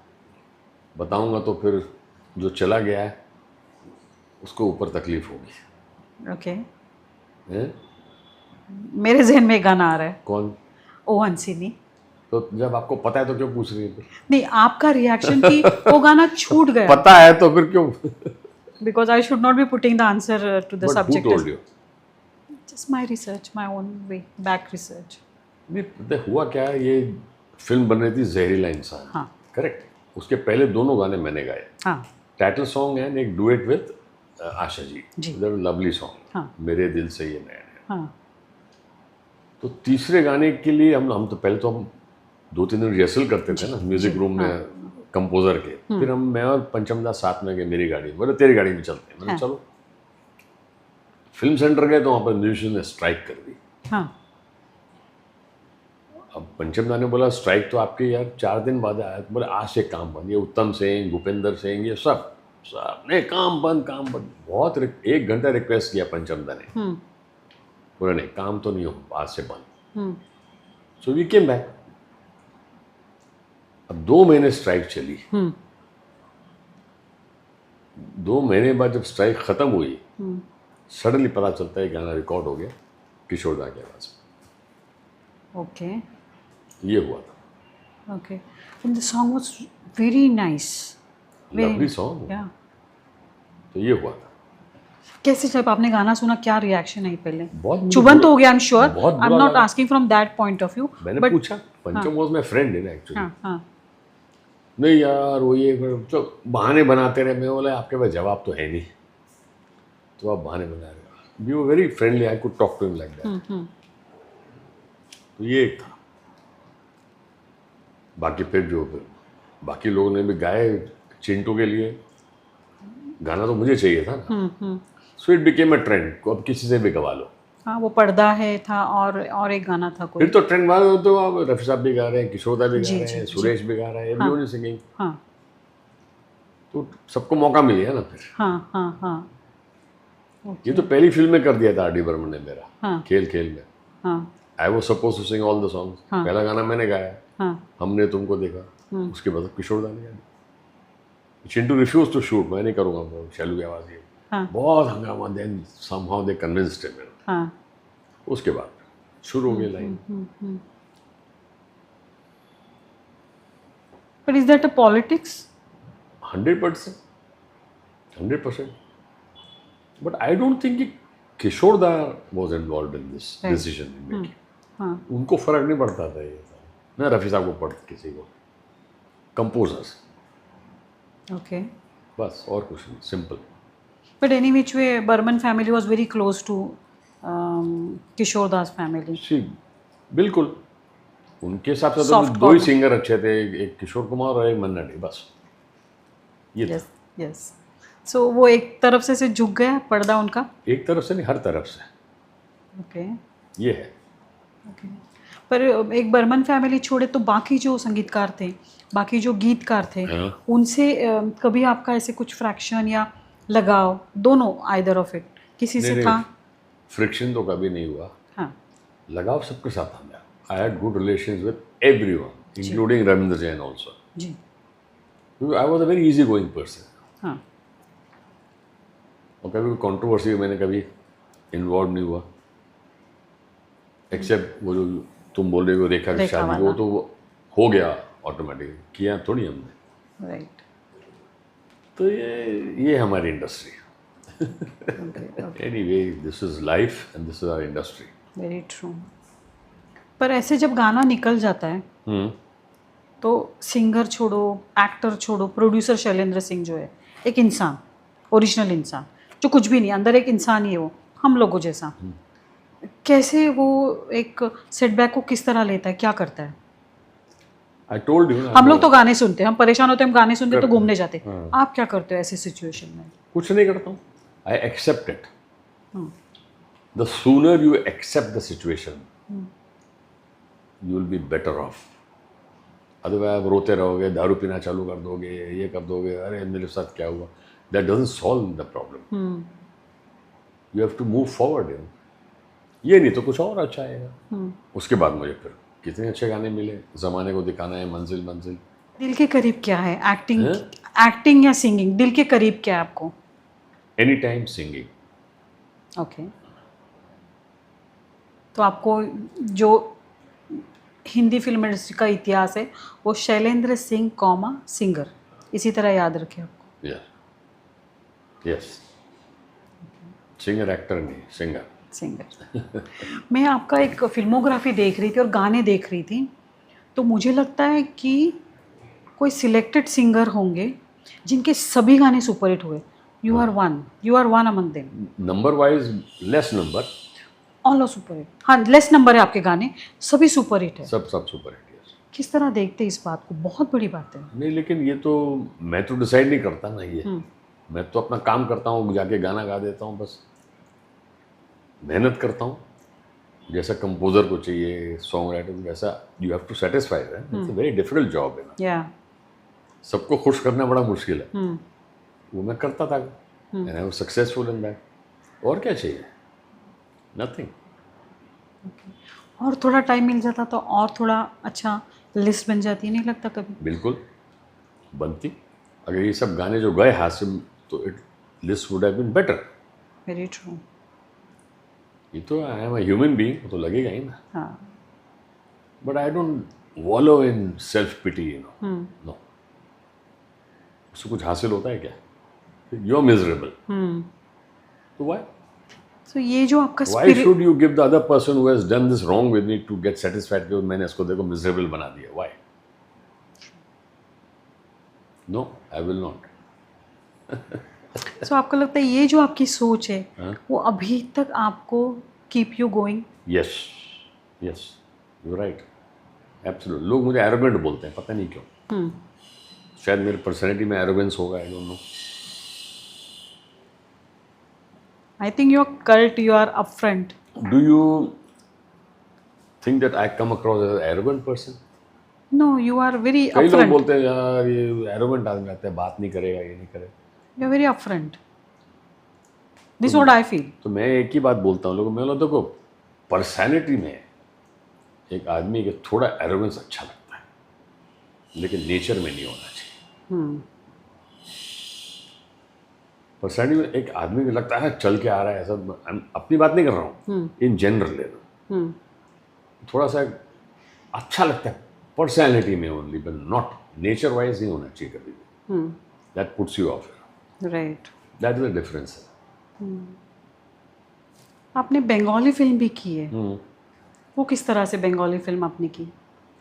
बताऊंगा तो फिर जो चला गया है उसको ऊपर तकलीफ होगी। ओके, हैं? मेरे जहन में एक गाना आ रहा है, कौन? ओ हंसिनी। तो जब आपको पता है तो क्यों पूछ रही है? नहीं, आपका रिएक्शन कि वो गाना छूट गया, पता है तो फिर क्यों? because I should not be putting the answer to the But subject. who told you? Just my research, my own way, back research. नहीं पता हुआ क्या है, ये फिल्म बन रही थी जहरीला इंसान, हाँ करेक्ट। उसके पहले दोनों गाने मैंने गाए, हाँ टाइटल सॉन्ग एंड एक डुएट विद आशा जी, जी। लवली सॉन्ग, हाँ मेरे दिल से ये नया है। हाँ तो तीसरे गाने के लिए हम तो पहले तो हम 2-3 दिन रिहर्सल करते थे ना म्यूजिक रूम में कंपोजर के, फिर मैं और पंचम दास साथ में गए मेरी गाड़ी, बोले तेरी गाड़ी में चलते हैं, मैंने चलो। फिल्म सेंटर गए तो वहाँ पर म्यूजिशियन ने स्ट्राइक कर दी। हाँ अब पंचम दा ने बोला स्ट्राइक तो आपके यार 4 दिन बाद आया, तो बोले आज से काम बंद। ये उत्तम सिंह, भूपेंद्र सिंह, ये सब नहीं, काम बंद काम बंद। बहुत 1 घंटा रिक्वेस्ट किया पंचम दा ने, बोला नहीं काम तो नहीं हो, आज से बंद। So we came back. अब 2 महीने स्ट्राइक चली। 2 महीने बाद जब स्ट्राइक खत्म हुई, सडनली पता चलता है गाना रिकॉर्ड हो गया किशोर दा की आवाज में। ओके ये हुआ था। Okay and the song was very nice, lovely song. या तो ये हुआ था। कैसे जब आपने गाना सुना क्या रिएक्शन आई पहले? बहुत चुभन तो हो गया, आई एम श्योर, बहुत आई एम बुरा नॉट लगा। Asking from that point of view, मैंने बट पूछा, पंचम was my friend in actually. हाँ हाँ नहीं यार वो ये तो बहाने बनाते रहे। मैं बोला आपके पास जवाब तो है नहीं, तो आप बहाने बना रहे हो। We were very friendly, I could talk to him like that. तो ये एक था। बाकी फिर जो बाकी लोगों ने भी गाए चिंटू के लिए, गाना तो मुझे चाहिए था ना। So it became a trend, को अब किसी से भी गवा लो। हाँ, वो पर्दा है था और एक गाना था कोई। फिर तो ट्रेंड वाले तो अब रफी साहब भी गा रहे हैं, किशोर दा भी गा जी, रहे जी, हैं, जी। सुरेश भी गा रहे हैं, एवरीवन इज सिंगिंग। हाँ तो सबको मौका मिल गया ना फिर। हाँ हाँ हाँ ये तो पहली फिल्म में कर दिया था आर.डी. बर्मन ने मेरा, हाँ खेल खेल में। हाँ I was suppose to sing all the songs. हाँ। पहला गाना मैंने गाया, हाँ हमने तुमको देखा, उसके बाद किशोर दा ने गाया। चिंटू रिफ्यूज टू शूट, मैं नहीं करूँगा, वो शैलू की आवाज़ ये। हाँ बहुत हंगामा, then somehow they convinced him. हाँ उसके बाद शुरू हो गई line. But is that a politics? 100%, 100%. But I don't think कि किशोर दा was involved in this Right. decision making. हाँ उनको फर्क नहीं पड़ता था ये, ना रफ़ी साहब को पड़ता, किसी को, कंपोजर्स, ओके। बस और कुछ नहीं, simple. But any which way Burman family was very close to Kishore Das family. See बिल्कुल, उनके हिसाब से तो Soft 2 ही corner. सिंगर अच्छे थे, एक किशोर कुमार और एक मन्ना डे, बस ये था। Yes yes. सो वो एक तरफ से झुक गया पर्दा उनका। एक तरफ से नहीं, हर तरफ से ओके ये है। ओके। पर एक बर्मन फैमिली छोड़े तो बाकी जो संगीतकार थे, बाकी जो गीतकार थे, हाँ। उनसे कभी आपका ऐसे कुछ फ्रैक्शन या लगाव, दोनों आइदर ऑफ इट, किसी से नहीं, था? फ्रिक्शन तो कभी नहीं हुआ, हाँ लगाव सबके साथ था मेरा। I had good relations with everyone, including Ravindra Jain also. जी I was a very easy going person, हाँ और कभी कोई कॉन्ट्रोवर्सी में मैंने कभी इन्वॉल्व नहीं हुआ, एक्सेप्ट वो जो तुम बोल रहे हो रेखा की रेखा शादी, वाला। वो तो हो गया ऑटोमेटिक, किया थोड़ी हमने। राइट तो ये हमारी इंडस्ट्री है। Okay anyway, this is life and this is our industry. Very true. पर ऐसे जब गाना निकल जाता है तो सिंगर छोड़ो, एक्टर छोड़ो, प्रोड्यूसर शैलेंद्र सिंह जो है एक इंसान, ओरिजिनल इंसान, जो कुछ भी नहीं, अंदर एक इंसान ही है वो, हम लोगों जैसा। कैसे वो एक सेटबैक को किस तरह लेता है, क्या करता है? आई टोल्ड यू, हम लोग तो गाने सुनते हैं, हम परेशान होते हैं, हम गाने सुनते हैं तो करते हैं। घूमने जाते हैं। हाँ। आप क्या करते हो ऐसे सिचुएशन में? कुछ नहीं करता हूँ, I accept it. The sooner you accept the situation, you will be better off. Otherwise आप रोते रहोगे, दारू पीना चालू कर दोगे, ये कर दोगे, अरे मेरे साथ क्या हुआ, that doesn't solve the problem. You have to move forward. ये नहीं तो कुछ और अच्छा आएगा। उसके बाद मुझे फिर कितने अच्छे गाने मिले, ज़माने को दिखाना है, मंजिल मंजिल। दिल के करीब क्या है? एक्टिंग, हैं? एक्टिंग या सिंगिंग? दिल के करीब क्या है आपको? Any time singing. ओके। तो आपको जो हिंदी फिल्म इंडस्ट्री का इतिहास है वो शैलेंद्र सिंह कॉमा सिंगर, इसी तरह याद रखे आपको। यस, सिंगर एक्टर नहीं, सिंगर। सिंगर। मैं आपका एक फिल्मोग्राफी देख रही थी और गाने देख रही थी, तो मुझे लगता है कि कोई सिलेक्टेड सिंगर होंगे जिनके सभी गाने सुपरहिट हुए। You are one among them. Number wise less number, all are superhit. हाँ, लेस नंबर है आपके गाने, सभी सुपरहिट है। सब सुपर हिट। यस, किस तरह देखते हैं इस बात को? बहुत बड़ी बात है। नहीं लेकिन ये तो मैं तो डिसाइड नहीं करता ना, ये मैं तो अपना काम करता हूँ, जाके गाना गा देता हूँ, बस मेहनत करता हूँ, जैसा कंपोजर को चाहिए, सॉन्ग राइटर वैसा you have to satisfy them. It's a very difficult job है ना। या सबको खुश करना बड़ा मुश्किल है। वो मैं करता था and I was successful in that. और क्या चाहिए? नथिंग। और थोड़ा टाइम मिल जाता तो और थोड़ा अच्छा लिस्ट बन जाती, नहीं लगता कभी? बिल्कुल बनती। अगर ये सब गाने जो गए हाथ से तो it list would have been better. Very true. ये तो I am a human being, तो लगेगा ही ना। हाँ। But I don't wallow in self pity, you know. No, उससे कुछ हासिल होता है क्या? यू आर मिजरेबल, तो व्हाई तो ये जो आपका why spirit, should you give the other person who has done this wrong with me to get satisfied कि मैंने इसको देखो मिजरेबल बना दिया? Why? No, I will not. तो आपको लगता है ये जो आपकी सोच है हाँ? वो अभी तक आपको keep you going? Yes, yes, you right, absolute. लोग मुझे एरोगेंट बोलते हैं, पता नहीं क्यों। शायद मेरी पर्सनैलिटी में एरोगेंस होगा, I don't know. I think you are cult, you are upfront. Do you think that I come across as arrogant person? No, you are very कई लोग अपफ्रंट, बोलते हैं यार ये एरोगेंट आदमी आता है, बात नहीं करेगा, ये नहीं करेगा। You are very upfront. This what I feel. तो मैं एक ही बात बोलता हूँ लोगों, मैं बोला देखो पर्सनैलिटी में एक आदमी के थोड़ा एरोगेंस अच्छा लगता है, लेकिन नेचर में नहीं होना चाहिए। पर्सनैलिटी में एक आदमी को लगता है चल के आ रहा है ऐसा, अपनी बात नहीं कर रहा हूँ, इन जनरल ले लो, थोड़ा सा अच्छा लगता है पर्सनैलिटी में only, but not nature wise नहीं होना चाहिए कभी भी। That puts you of, right. That is the difference. आपने बंगाली फिल्म भी की है, वो किस तरह से बंगाली फिल्म आपने की?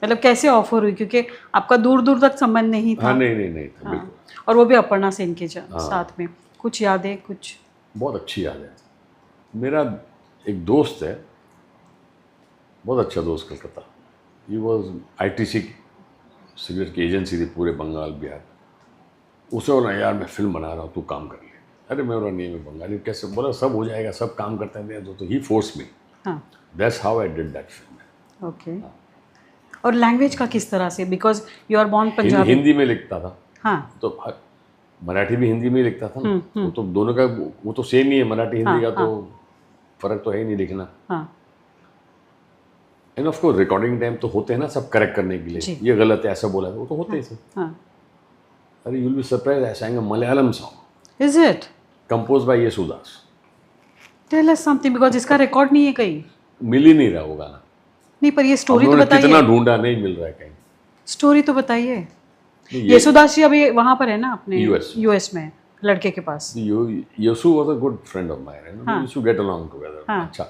मतलब कैसे ऑफर हुई? क्योंकि आपका दूर दूर तक संबंध नहीं था। हाँ, नहीं था, हाँ। बिल्कुल। और वो भी अपर्णा सेन के साथ में। कुछ यादें, कुछ? बहुत अच्छी याद है। मेरा एक दोस्त है, बहुत अच्छा दोस्त Calcutta, he was ITC cigarette की एजेंसी थी पूरे बंगाल बिहार। उसे बोला यार मैं फिल्म बना रहा हूँ, तू काम कर ले। अरे मैं बोला नहीं, मैं बंगाली कैसे? बोला सब हो जाएगा, सब काम करते हैं। तो ही फोर्स मी। हाँ। That's how I did that film. Okay. और लैंग्वेज का किस तरह से? Because you are born Punjabi. Hindi में लिखता था। हाँ। तो मराठी भी हिंदी में ही लिखता था ना। वो तो दोनों का वो तो सेम ही है, मराठी हिंदी का तो फर्क तो है ही नहीं लिखना। हाँ। And of course recording time तो होते हैं ना सब करेक्ट करने के लिए, ये गलत है ऐसा बोला है, वो तो होते ही सब। हाँ। अरे you will be surprise, I sang a Malayalam song is it? Compose by Yesudas. Tell us something, because इसका रिकॉर्ड नहीं है कहीं। मिल ही नहीं रहा वो गाना। नहीं, पर ये स्टोरी तो हम लोगों ने कितना बताइए। ढूंढा, नहीं मिल रहा है कहीं। स्टोरी तो बताइए। ये येसुदास जी अभी वहां पर है ना, अपने US यूएस में, लड़के के पास। Yesu was a good friend of mine and we used to get along together. अच्छा,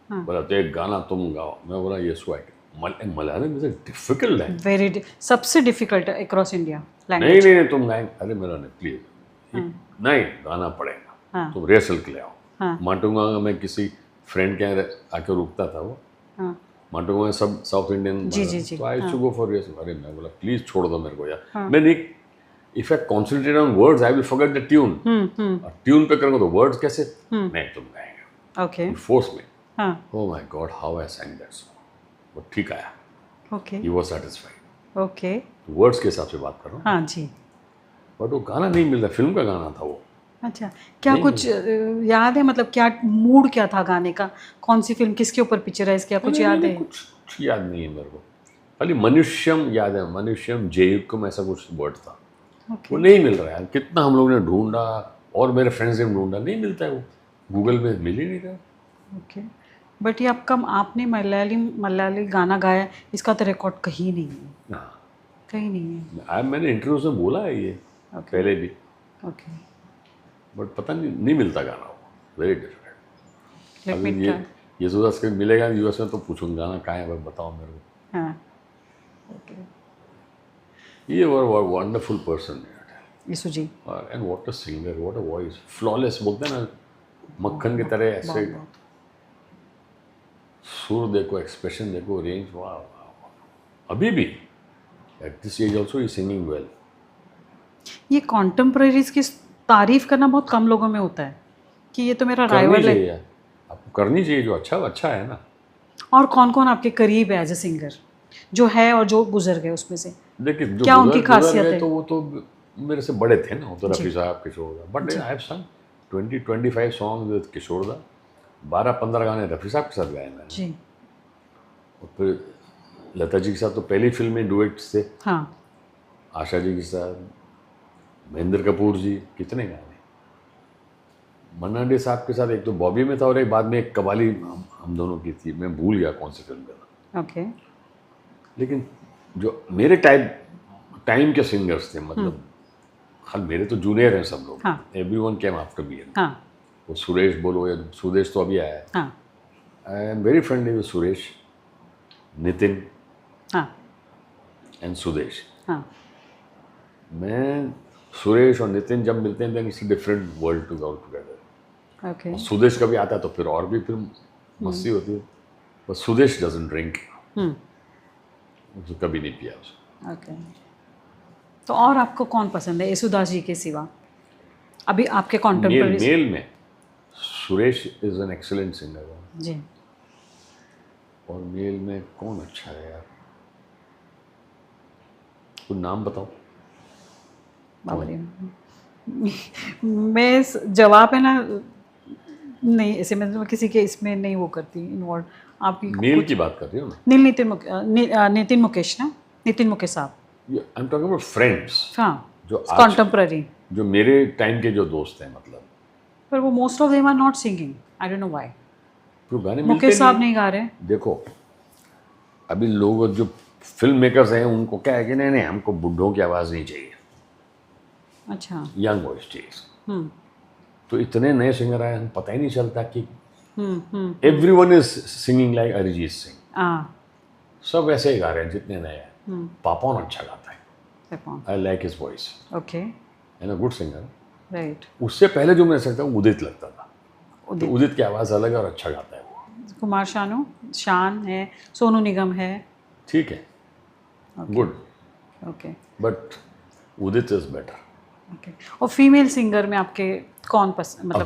बोला तो एक गाना तुम गाओ। मैं बोला Yesu I Malayalam is a difficult language. Very सबसे डिफिकल्ट अक्रॉस इंडिया नहीं लैंग्वेज। नहीं नहीं तुम गाएंगे। अरे मेरा नहीं, प्लीज नहीं, गाना पड़ेगा। हाँ। तुम रिहर्सल के लिए आओ। हाँ। माटुंगा में किसी फ्रेंड के यहाँ आके रुकता था वो। हाँ। माटुंगा में सब साउथ इंडियन, जी। तो आई टू गो फॉर रिहर्सल। अरे मैं बोला प्लीज छोड़ दो मेरे को यार। मैं नहीं, if I concentrate on words I will forget the tune. और ट्यून पे करूँगा तो वर्ड्स कैसे? नहीं, तुम गाएंगे। ओके। फोर्स में। हाँ। Oh my God, how I sang that song. वो ठीक आया, okay. He was satisfied. Okay. Words के हिसाब से बात कर रहा हूँ, हाँ जी। बट वो गाना नहीं मिल रहा। फिल्म का गाना था वो। अच्छा, क्या कुछ याद है? मतलब क्या मूड क्या था गाने का? कौन सी फिल्म, किसके ऊपर पिक्चराइज किया, कुछ याद है? कुछ याद नहीं है मेरे को। खाली मनुष्यम याद है, मनुष्यम जयुक्कम ऐसा कुछ वर्ड था। वो नहीं मिल रहा है। कितना हम लोगों ने ढूंढा और मेरे फ्रेंड्स ने ढूंढा, नहीं मिलता है वो। गूगल में मिल ही नहीं रहा। ओके। बट ये आपने मलयाली गाना गाया, इसका तो रिकॉर्ड कहीं नहीं है। हाँ, कहीं नहीं है। मैंने इंटरव्यूज में बोला है ये पहले भी, ओके। बट पता नहीं मिलता गाना वो। Very difficult. लेट अभी मी ये सुधा से मिलेगा US में तो पूछूंगा गाना कहाँ है, बताओ मेरे को। हाँ। ओके। ये wonderful person Yeshu ji. And what a singer, what a voice, flawless बोलते हैं ना, मक्खन की तरह ऐसे। सुर देखो, एक्सप्रेशन देखो, रेंज, वाह। अभी भी at this age also he singing well. ये कॉन्टेम्प्रेरीज की तारीफ करना बहुत कम लोगों में होता है कि ये तो मेरा करनी राइवल है। चाहिए, आपको करनी चाहिए। जो अच्छा है ना। और कौन कौन आपके करीब है एज ए सिंगर, जो है और जो गुजर गए उसमें से? देखिए जो क्या उनकी गुजर खासियत गए है? तो वो तो मेरे से बड़े थे ना, वो तो जी। रफ़ी साहब, किशोर दा, बट जी। I have some 20-25 song with Kishore da, 12-15 गाने रफ़ी साहब के साथ गाए मैंने। जी। और फिर लता जी के साथ तो पहली फिल्म में डुएट्स थे, हाँ। आशा जी के साथ, महेंद्र कपूर जी, कितने गाने। मन्ना डे साहब के साथ एक तो बॉबी में था और एक बाद में एक कवाली हम दोनों की थी, मैं भूल गया कौन सी फिल्म का था। ओके। लेकिन जो मेरे टाइम के सिंगर्स थे, मतलब खाल मेरे तो जूनियर हैं सब लोग, हाँ। Everyone came after me. हाँ। वो सुरेश बोलो या सुदेश तो अभी आया है, हाँ। I am very friendly with Suresh, Nitin हाँ। एंड सुदेश। हाँ। मैं सुरेश और नितिन जब मिलते हैं then it's different world to go together. Okay. Sudesh कभी आता है तो फिर और भी फिर मस्ती होती है, बट सुदेश डजंट ड्रिंक, कभी नहीं पिया उसने। ओके। तो और आपको कौन पसंद है येसुदास जी के सिवा, अभी आपके कॉन्टेम्पररी? मेल में Suresh is an excellent singer. जी। और मेल में कौन अच्छा है यार, कुछ नाम बताओ। बाबरी। मैं जवाब है ना, नहीं ऐसे मैं किसी के इसमें नहीं वो करती इन्वॉल्व। आपकी मेल की बात कर रही हूँ नील नितिन मुकेश ना, नितिन मुकेश साहब। ना, I am talking about friends, हाँ। जो आज कॉन्टेम्पररी। जो मेरे टाइम के जो दोस्त हैं, मतलब पर वो most of them are not singing, I don't know why. जो गाने मिलते मुकेश साहब नहीं। नहीं गा रहे। देखो अभी लोग जो फिल्म मेकर्स हैं उनको क्या है कि नहीं नहीं हमको बुढ़ों की आवाज़ नहीं चाहिए, अच्छा। यंग वॉइस चाहिए। तो इतने नए सिंगर आए, हम पता ही नहीं चलता कि everyone is singing like Arijit Singh, हाँ। सब ऐसे ही गा रहे हैं जितने नए हैं। पापौन अच्छा गाता है, I like his voice, okay. And a good singer. Right. उससे पहले जो मैं सकता हूँ उदित लगता था, तो उदित। उदित की आवाज़ अलग है और अच्छा गाता है वो। कुमार शानू, शान है, सोनू निगम है। ठीक है, good, okay. But Udit is better. Okay. और फीमेल सिंगर में आपके कौन पसंद, मतलब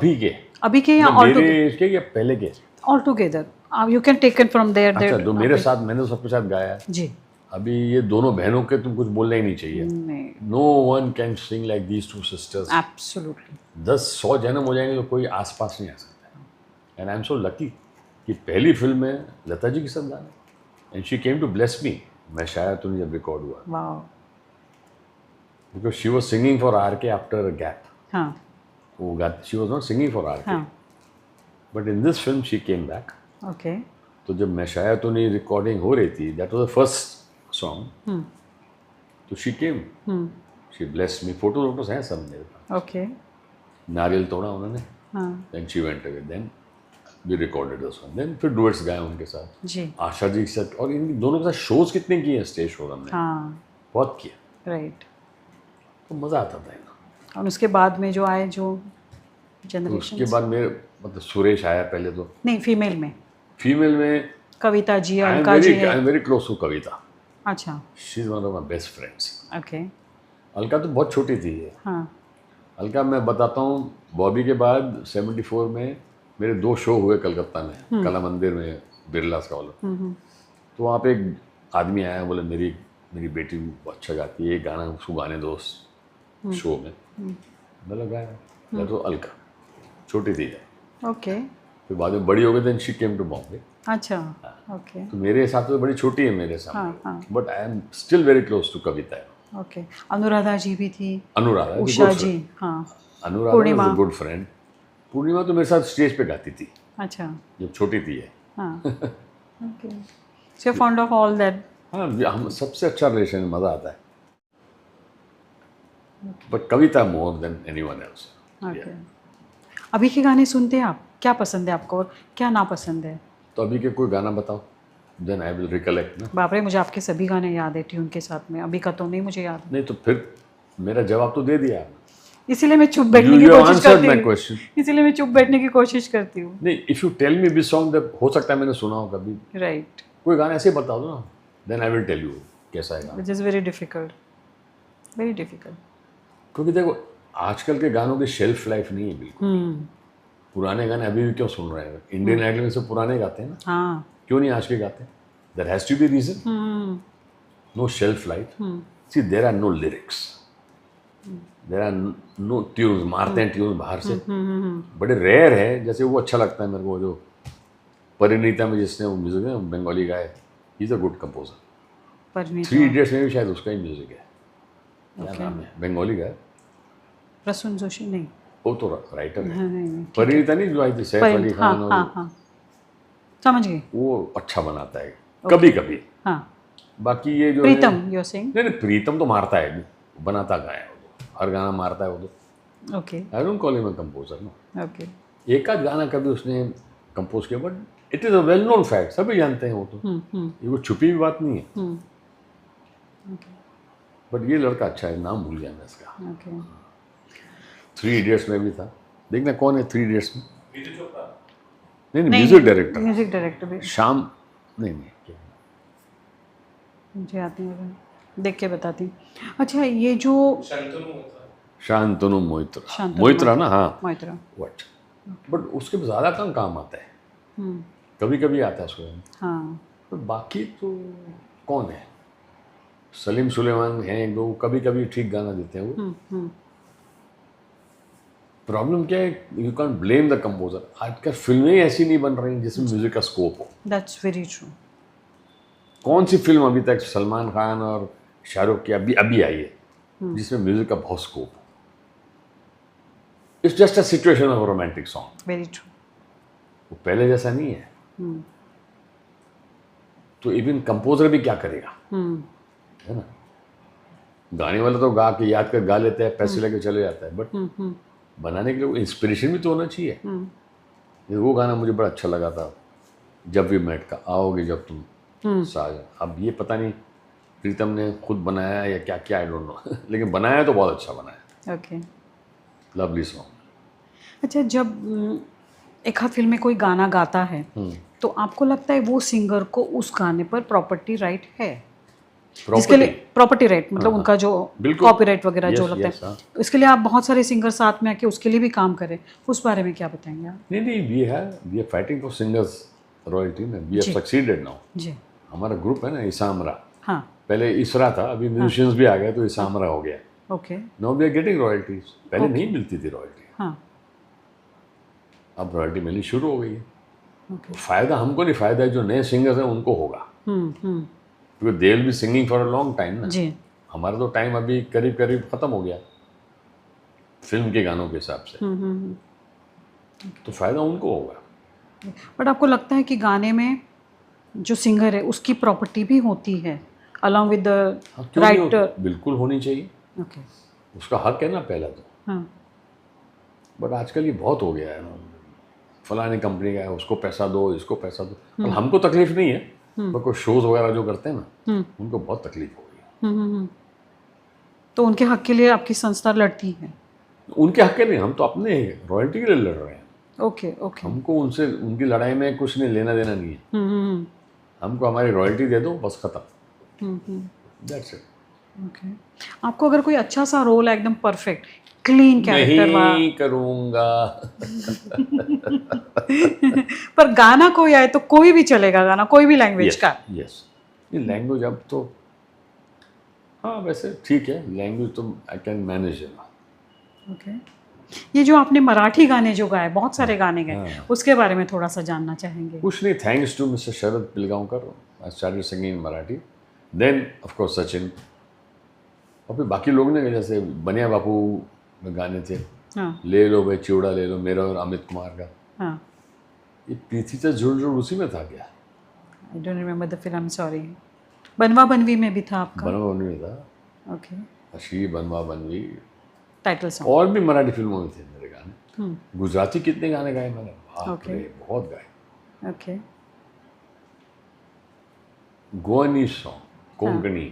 अभी के या ऑल मेरे इसके या पहले के? All together you can take it from there अच्छा, तो मेरे साथ मैंने तो सबके साथ गाया है। जी। अभी ये दोनों बहनों के तुम कुछ बोलना ही नहीं चाहिए। नहीं, no one can sing like these two sisters. Absolutely. 10-100 जन्म हो जाएंगे तो कोई आसपास नहीं आ सकता। And I am so lucky कि पहली फिल्म में लता जी के साथ गाना, and she came to bless me. मैं शायद तो नहीं, जब रिकॉर्ड हुआ, wow. Because she was singing for R K after a gap. हाँ। वो गाती, she was not singing for R K, हाँ। But in this film she came back. Okay. तो जब मैं शायद तो नहीं रिकॉर्डिंग हो रही थी, that was the first song, तो she came, she bless me. Photos हैं सब मेरे पास। ओके। नारियल तोड़ा उन्होंने, हाँ। Then she went away, then we recorded the song, then फिर डुएट्स गाए उनके साथ, जी। आशा जी के साथ। और इन दोनों के साथ शोज कितने किए हैं, स्टेज शो हमने हाँ। बहुत किया, राइट। तो मज़ा आता था ना। और उसके बाद में जो आए, जो तो जनरेशन, उसके बाद मेरे मतलब सुरेश आया पहले, तो नहीं फीमेल में फीमेल में कविता जी, आई अलका जी एम है। वेरी क्लोज टू कविता। अच्छा। She is one of my best friends. Okay. Alka तो बहुत छोटी थी ये। हाँ। अलका मैं बताता हूँ, बॉबी के बाद 74 में मेरे 2 शो हुए कलकत्ता में, कला मंदिर में, बिरला स्कॉलर। तो वहाँ पे एक आदमी आया, बोले मेरी बेटी बहुत अच्छा गाती है, ये गाना उसको गाने दो शो में। मैं गाया, तो अलका छोटी थी है। ओके। फिर बाद में बड़ी हो गई, then she came to Bombay. अच्छा। ओके। तो मेरे हिसाब से तो बड़ी छोटी है मेरे सामने, हाँ, हाँ। But I am still very close to Kavita. Okay. Anuradha ji भी थी। अनुराधा, उषा जी। हाँ। Anuradha Purnima. Is a good friend. Purnima तो मेरे साथ स्टेज पे गाती थी अच्छा। जब छोटी थी है। हाँ। Okay. So fond of all that. हाँ, हम सबसे अच्छा रिलेशन, मज़ा आता है, but Kavita more than anyone else. Okay. अभी के गाने सुनते हैं आप, क्या पसंद है आपको और क्या नापसंद है? तो अभी के कोई गाना बताओ, देन आई विल रिकलेक्ट ना। बाप रे, मुझे आपके सभी गाने याद है ट्यून के साथ में, अभी का तो नहीं मुझे याद। नहीं तो फिर मेरा जवाब तो दे दिया आपने। इसीलिए मैं चुप बैठने की You कोशिश answered करती my हूँ। question. इसीलिए मैं चुप बैठने की कोशिश करती हूँ। नहीं, if you tell me this song, हो सकता है मैंने सुना हो कभी, राइट। कोई गाना ऐसे बता दो ना, then I will tell you कैसा है गाना। Which is very difficult, very difficult. क्योंकि देखो आजकल के गानों की शेल्फ लाइफ नहीं है बिल्कुल। पुराने गाने अभी भी क्यों सुन रहे हैं? इंडियन आइडल में से पुराने गाते हैं ना, हाँ। क्यों नहीं आज के गाते? There has to be reason. No shelf life. See there are no lyrics, there are no tunes. मारते हैं ट्यून्स बाहर से, बड़े रेयर है. जैसे वो अच्छा लगता है मेरे को, जो परिणीता में जिसने वो म्यूजिक है बंगाली गाए, ही is a good composer. Parineeta. 3 idiots में भी शायद उसका ही म्यूजिक है. क्या नाम है? बंगाली गाए. प्रसून जोशी नहीं. वो तो राइटर है. नहीं. परिणीता नहीं जो आई थी सैफ अली खान, और हाँ समझ गई. वो अच्छा बनाता है कभी कभी. हाँ. बाकी ये जो प्रीतम यू आर सेइंग. नहीं, प्रीतम तो मारता है, बनाता गाया वो तो, हर गाना मारता है वो तो. Okay. I don't call him a composer. No, okay. एक आध गाना कभी उसने कंपोज किया, but it is a well known fact, सभी जानते हैं वो तो. ये कोई छुपी हुई बात नहीं है. बट ये लड़का अच्छा है, नाम भूल गया मैं इसका. ओके. 3 इडियट्स में भी था. देखना कौन है 3 इडियट्स में. नहीं, म्यूजिक डायरेक्टर. म्यूजिक डायरेक्टर भी शाम. नहीं, मुझे आती है, देख के बताती हूँ. अच्छा, ये जो शांतनु मोइत्रा ना. हाँ, मोइत्रा. व्हाट. बट उसके ज़्यादा कम काम आता है, कभी कभी आता है उसको. हाँ. पर बाकी तो कौन है? सलीम सुलेमान हैं एक दो, कभी कभी ठीक गाना देते हैं वो. प्रॉब्लम क्या है, you can blame the composer. आजकल फिल्में ऐसी नहीं बन रही जिसमें म्यूजिक का स्कोप हो. That's very true. कौन सी फिल्म अभी तक सलमान खान और शाहरुख की अभी आई है जिसमें म्यूजिक का बहुत स्कोप हो? It's just a situation of romantic song. Very true. वो पहले जैसा नहीं है. तो इवन कंपोजर भी क्या करेगा, है ना. गाने वाला तो गा के याद कर गा लेते हैं, पैसे लेके चले जाता है, बट बनाने के लिए इंस्पिरेशन भी तो होना चाहिए. वो गाना मुझे बड़ा अच्छा लगा था, जब वी मेट का, आओगे जब तुम साजा. अब ये पता नहीं प्रीतम ने खुद बनाया या क्या क्या, आई डोंट नो. लेकिन बनाया तो बहुत अच्छा बनाया. ओके. Lovely song. अच्छा, जब एक आध फिल्म में कोई गाना गाता है तो आपको लगता है वो सिंगर को उस गाने पर प्रॉपर्टी राइट है? जिसके लिए प्रॉपर्टी राइट मतलब उनका जो कॉपीराइट वगैरह जो लगता है, इसके लिए आप बहुत सारे सिंगर साथ में आके उसके लिए भी काम करें, उस बारे में क्या बताएंगे आप? नहीं, we are fighting for singers royalty में. We have succeeded now. जी. हमारा ग्रुप है ना इसामरा. हाँ. पहले इसरा था, अभी म्यूजिशियंस भी आ गए तो इसामरा हो गया. Okay. Now we are getting royalties. पहले नहीं मिलती थी रॉयल्टी. हाँ. अब रॉयल्टी मिलनी शुरू हो गई है. फायदा हमको नहीं, फायदा है जो नए सिंगर्स हैं उनको होगा, क्योंकि दे will be singing for a long time ना. जी. हमारा तो टाइम अभी करीब करीब ख़त्म हो गया फिल्म के गानों के हिसाब से. तो फायदा उनको होगा. बट आपको लगता है कि गाने में जो सिंगर है उसकी प्रॉपर्टी भी होती है अलॉन्ग विद द राइट? बिल्कुल होनी चाहिए. ओके. उसका हक है ना पहला तो. हाँ. बट आजकल ये बहुत हो गया है ना, फलाने कंपनी का है, उसको पैसा दो, इसको पैसा दो. और हमको तकलीफ नहीं है, पर कोई शोज वगैरह जो करते हैं ना उनको बहुत तकलीफ हो गई. तो उनके हक के लिए आपकी संस्था लड़ती है? उनके हक के नहीं, हम तो अपने रॉयल्टी के लिए लड़ रहे हैं. ओके. ओके. हमको उनसे उनकी लड़ाई में कुछ नहीं लेना देना नहीं है. हमको हमारी रॉयल्टी दे दो बस, खत्म. That's it. ओके. आपको अगर कोई अच्छा सा रोल है एकदम परफेक्ट क्लीन कैरेक्टर नहीं करूँगा. पर गाना कोई आए तो कोई भी चलेगा, गाना कोई भी लैंग्वेज का? यस. ये लैंग्वेज अब तो हाँ वैसे ठीक है, लैंग्वेज तो आई कैन मैनेज. ओके. ये जो आपने मराठी गाने जो गाए, बहुत सारे गाने गाए, उसके बारे में थोड़ा सा जानना चाहेंगे. कुछ नहीं, thanks to mister Sharad Pilgaonkar I started singing in Marathi. Then of course Sachin, और फिर बाकी लोग ने, जैसे बनिया बापू में गाने थे. हाँ. ले लो भाई चिवड़ा ले लो, मेरा और अमित कुमार का. हाँ. ये प्रीति से जुड़ उसी में था क्या? I don't remember the film, sorry. बनवा बनवी में भी था आपका? बनवा बनवी था. ओके. अशी बनवा बनवी टाइटल सॉन्ग. और भी मराठी फिल्मों में थे मेरे गाने. गुजराती कितने गाने गाए मैंने, बाप रे बहुत गाए. ओके. गोवानी सॉन्ग, कोंकणी,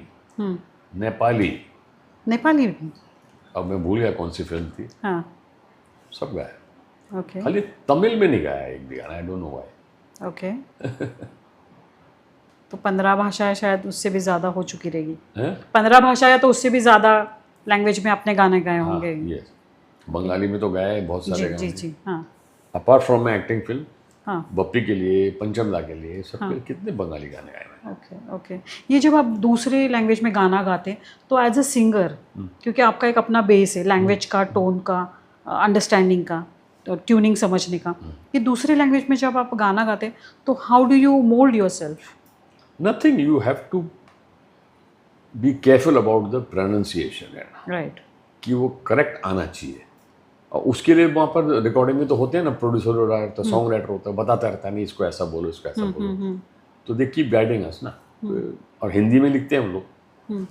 नेपाली भी. अब मैं भूल गया कौन सी फिल्म थी. हाँ. सब गाए. ओके. खाली तमिल में नहीं गाया एक भी गाना, आई डोंट नो व्हाई. ओके. तो 15 भाषाएं शायद उससे भी ज़्यादा हो चुकी रहेगी. 15 भाषाएं तो उससे भी ज़्यादा लैंग्वेज में आपने गाने गाए होंगे. यस. बंगाली में तो गाए बहुत सारे गाने. जी. हाँ. Apart from my acting film, हाँ बप्पी के लिए, पंचमदा के लिए, सबके लिए कितने बंगाली गाने गाए मैंने। Okay okay. ये जब आप दूसरे लैंग्वेज में गाना गाते हैं तो एज अ सिंगर, क्योंकि आपका एक अपना बेस है लैंग्वेज का, टोन का, अंडरस्टैंडिंग का, तो ट्यूनिंग समझने का, ये दूसरे लैंग्वेज में जब आप गाना गाते हैं तो how do you mould yourself? Nothing, you have to be careful about the pronunciation, right. कि वो करेक्ट आना चाहिए। और उसके लिए वहाँ पर रिकॉर्डिंग में तो होते हैं ना, प्रोड्यूसर रहता है, सॉन्ग राइटर होता है, बताता रहता है नहीं इसको ऐसा बोलो, इसको ऐसा बोलो, तो दे कीप गाइडिंग अस ना। और हिंदी में लिखते हैं हम लोग,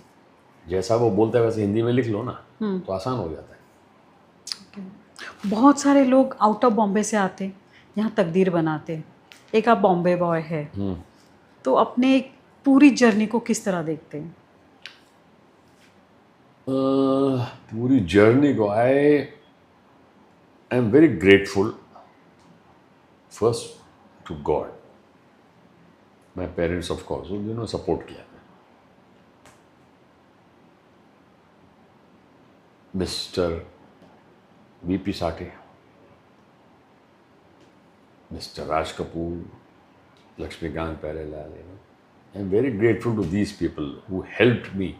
जैसा वो बोलता है वैसे हिंदी में लिख लो ना, तो आसान हो जाता है। बहुत सारे लोग आउट ऑफ बॉम्बे से आते हैं, यहाँ तकदीर बनाते हैं। एक आप बॉम्बे बॉय है, तो अपने एक पूरी जर्नी को किस तरह देखते हैं? पूरी जर्नी को I am very grateful first to God, my parents of course, जिन्होंने सपोर्ट किया। Mister VP Sathe, mister Raj Kapoor, Laxmikant Pyarelal, I am very grateful to these people who helped me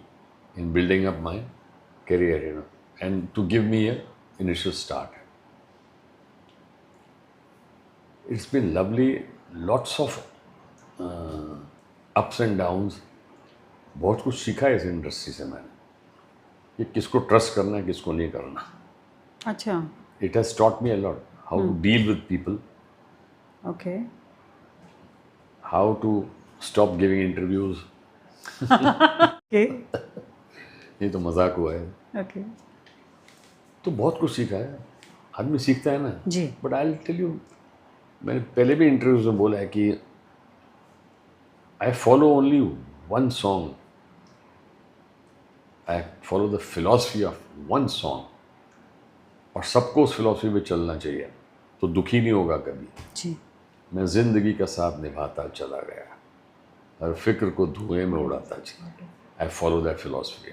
in building up my career, and to give me a initial start. It's been lovely, lots of ups and downs. बहुत कुछ सीखा है इस industry से मैंने, कि किसको trust करना है, किसको नहीं करना। अच्छा। It has taught me a lot, how to deal with people, Okay. how to stop giving interviews. Okay. ये तो मजाक हुआ है। Okay. तो बहुत कुछ सीखा है, आदमी सीखता है ना जी। बट आई टेल यू, मैंने पहले भी इंटरव्यूज में बोला है कि I follow only one song, I follow the philosophy of one song, और सबको उस फिलॉसफी पे चलना चाहिए, तो दुखी नहीं होगा कभी। जी। मैं जिंदगी का साथ निभाता चला गया, हर फिक्र को धुएं में उड़ाता चला, आई फॉलो दैट फिलॉसफी।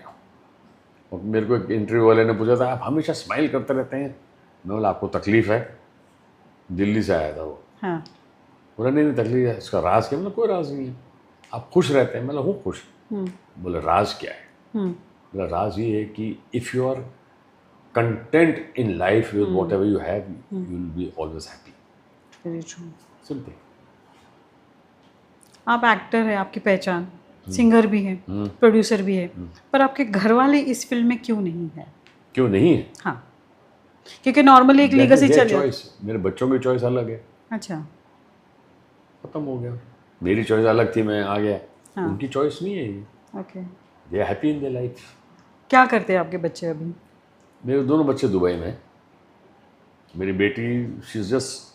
और मेरे को एक इंटरव्यू वाले ने पूछा था, आप हमेशा स्माइल करते रहते हैं, मैं बोला आपको तकलीफ है? दिल्ली से आया था वो। हाँ। बोला नहीं तकलीफ है, इसका राज क्या? मतलब कोई राज नहीं है, आप खुश रहते हैं। मतलब हूँ खुश। बोला राज क्या है? बोला राज ये है कि if you are content in life with whatever you have, you will be always happy. Very true. Simple. आप एक्टर है, आपकी पहचान, सिंगर भी है, प्रोड्यूसर भी है, पर आपके घर वाले इस फिल्म में क्यों नहीं है? क्यों नहीं है? हाँ, क्योंकि नॉर्मली एक लीगसी चल जाती है। मेरे बच्चों की चॉइस अलग है। अच्छा। खत्म हो गया। मेरी चॉइस अलग थी, मैं आ गया। हाँ। उनकी चॉइस नहीं है ये। Okay. They are happy in their life. क्या करते हैं आपके बच्चे अभी? मेरे दोनों बच्चे दुबई में। मेरी बेटी she is just